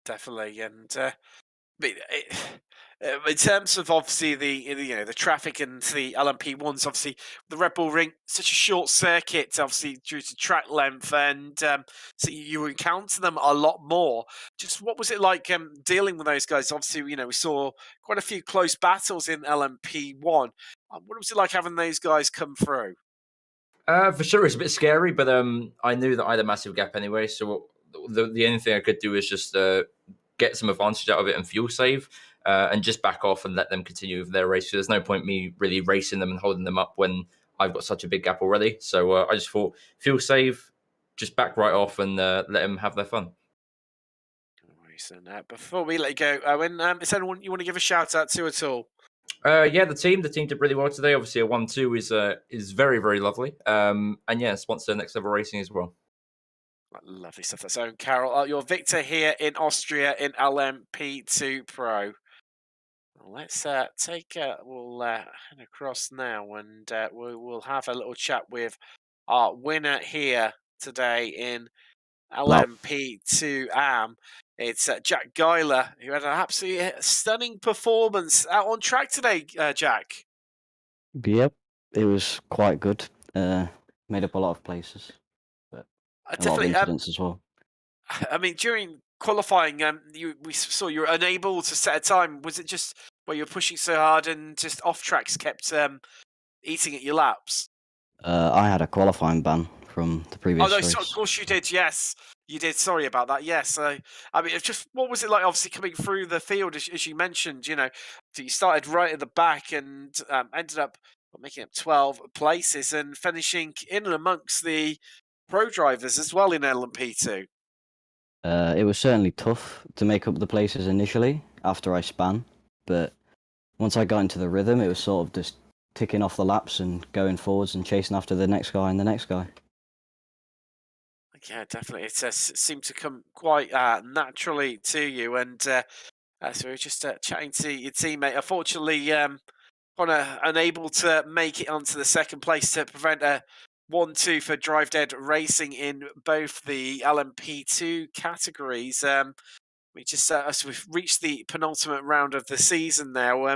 Definitely, and in terms of obviously the traffic and the LMP1s, obviously the Red Bull Ring, such a short circuit, obviously due to track length, and so you encounter them a lot more. Just what was it like dealing with those guys? Obviously, we saw quite a few close battles in LMP1. What was it like having those guys come through? For sure, it's a bit scary, but I knew that I had a massive gap anyway. So the only thing I could do is just get some advantage out of it and fuel save, and just back off and let them continue with their race. So there's no point me really racing them and holding them up when I've got such a big gap already. So I just thought fuel save, just back right off and let them have their fun. Before we let you go, Owen, is anyone you want to give a shout out to at all? Yeah, the team did really well today. Obviously, a 1-2 is very, very lovely. And yeah, sponsor Next Level Racing as well. Lovely stuff. So, Carol, your victor here in Austria in LMP2 Pro. Let's we'll head across now, and we'll have a little chat with our winner here today in LMP2 AM. It's Jack Geiler, who had an absolutely stunning performance out on track today, Jack. Yep, it was quite good. Made up a lot of places, but a lot of incidents as well. I mean, during qualifying, we saw you were unable to set a time. Was it just where you were pushing so hard and just off tracks kept eating at your laps? I had a qualifying ban from the previous race. So of course you did. Yes, you did. Sorry about that. Yes, I mean, it's just what was it like? Obviously, coming through the field, as you mentioned, you started right at the back and ended up making up 12 places and finishing in amongst the pro drivers as well in LMP2. It was certainly tough to make up the places initially after I span, but once I got into the rhythm, it was sort of just ticking off the laps and going forwards and chasing after the next guy and the next guy. Yeah, definitely. It seemed to come quite naturally to you. And so we were just chatting to your teammate. Unfortunately, unable to make it onto the second place to prevent a 1-2 for Drive Dead Racing in both the LMP2 categories. We just as we've reached the penultimate round of the season now.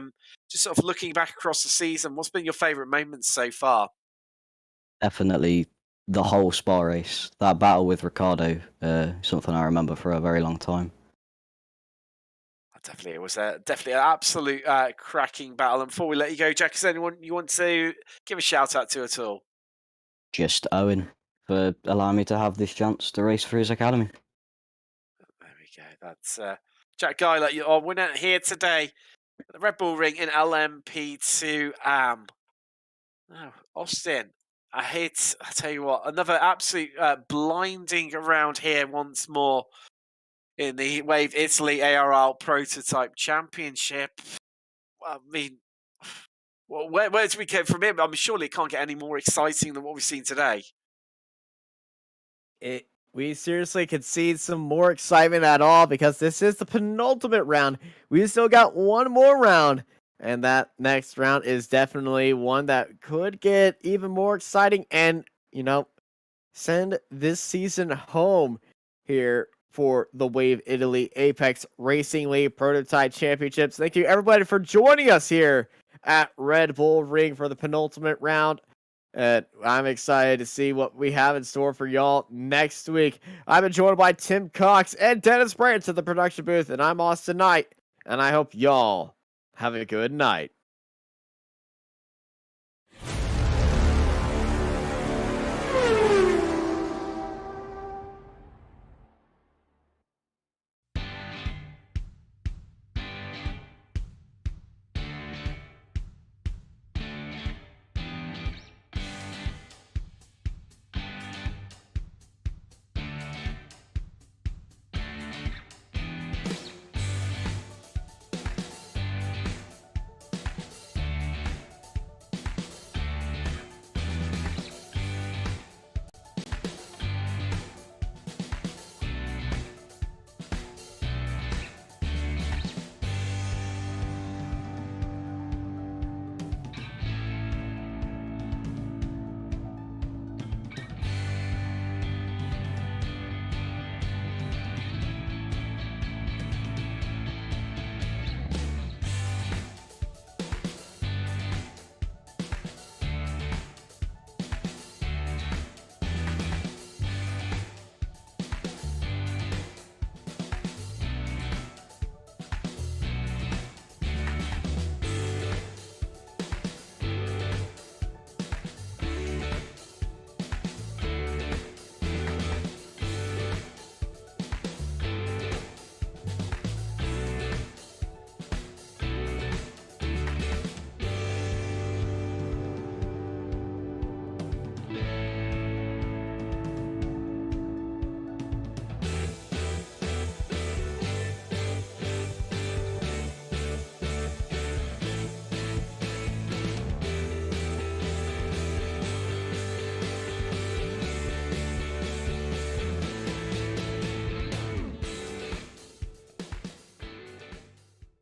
Just sort of looking back across the season, what's been your favourite moments so far? Definitely the whole Spa race. That battle with Ricardo, something I remember for a very long time. Definitely, it was definitely an absolute cracking battle. And before we let you go, Jack, is there anyone you want to give a shout out to at all? Just Owen for allowing me to have this chance to race for his academy. There we go. That's Jack Geiler, your winner here today at the Red Bull Ring in LMP2 AM. Now, Austin, I tell you what, another absolute blinding round here once more in the Wave Italy ARL Prototype Championship. I mean, well, where do we get from him? I mean, surely it can't get any more exciting than what we've seen today. We seriously could see some more excitement at all because this is the penultimate round. We still got one more round, and that next round is definitely one that could get even more exciting and, send this season home here for the Wave Italy Apex Racing League Prototype Championships. Thank you, everybody, for joining us here at Red Bull Ring for the penultimate round. I'm excited to see what we have in store for y'all next week. I've been joined by Tim Cox and Dennis Brandt at the production booth, and I'm Austin Knight, and I hope y'all have a good night.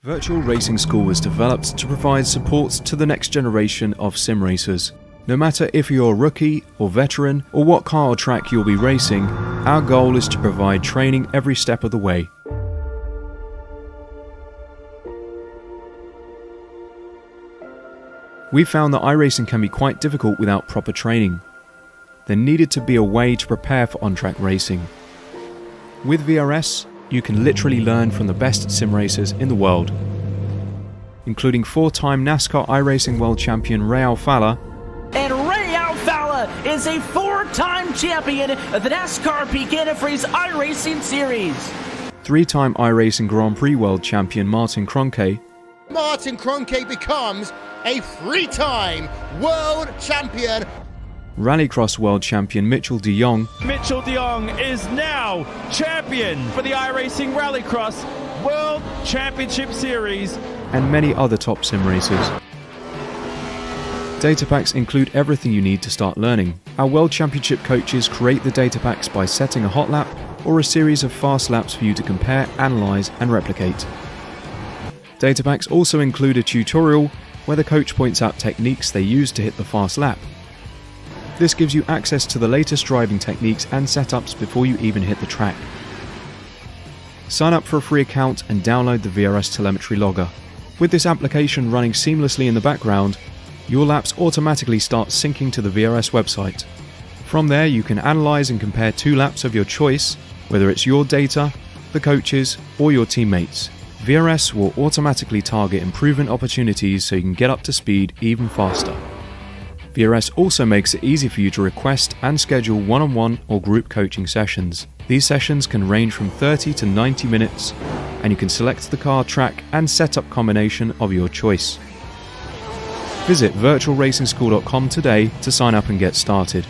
Virtual Racing School was developed to provide support to the next generation of sim racers. No matter if you're a rookie or veteran or what car or track you'll be racing, our goal is to provide training every step of the way. We found that iRacing can be quite difficult without proper training. There needed to be a way to prepare for on-track racing. With VRS, you can literally learn from the best sim racers in the world, including 4-time NASCAR iRacing World Champion Ray Alfala. And Ray Alfala is a 4-time champion of the NASCAR Peak Antifreeze iRacing Series. 3-time iRacing Grand Prix World Champion Martin Kroenke. Martin Kroenke becomes a 3-time world champion. Rallycross World Champion Mitchell de Jong. Mitchell de Jong is now champion for the iRacing Rallycross World Championship Series. And many other top sim racers. Data packs include everything you need to start learning. Our World Championship coaches create the data packs by setting a hot lap or a series of fast laps for you to compare, analyze, and replicate. Data packs also include a tutorial where the coach points out techniques they use to hit the fast lap. This gives you access to the latest driving techniques and setups before you even hit the track. Sign up for a free account and download the VRS telemetry logger. With this application running seamlessly in the background, your laps automatically start syncing to the VRS website. From there, you can analyze and compare 2 laps of your choice, whether it's your data, the coaches, or your teammates. VRS will automatically target improvement opportunities so you can get up to speed even faster. VRS also makes it easy for you to request and schedule one-on-one or group coaching sessions. These sessions can range from 30 to 90 minutes, and you can select the car, track, and setup combination of your choice. Visit virtualracingschool.com today to sign up and get started.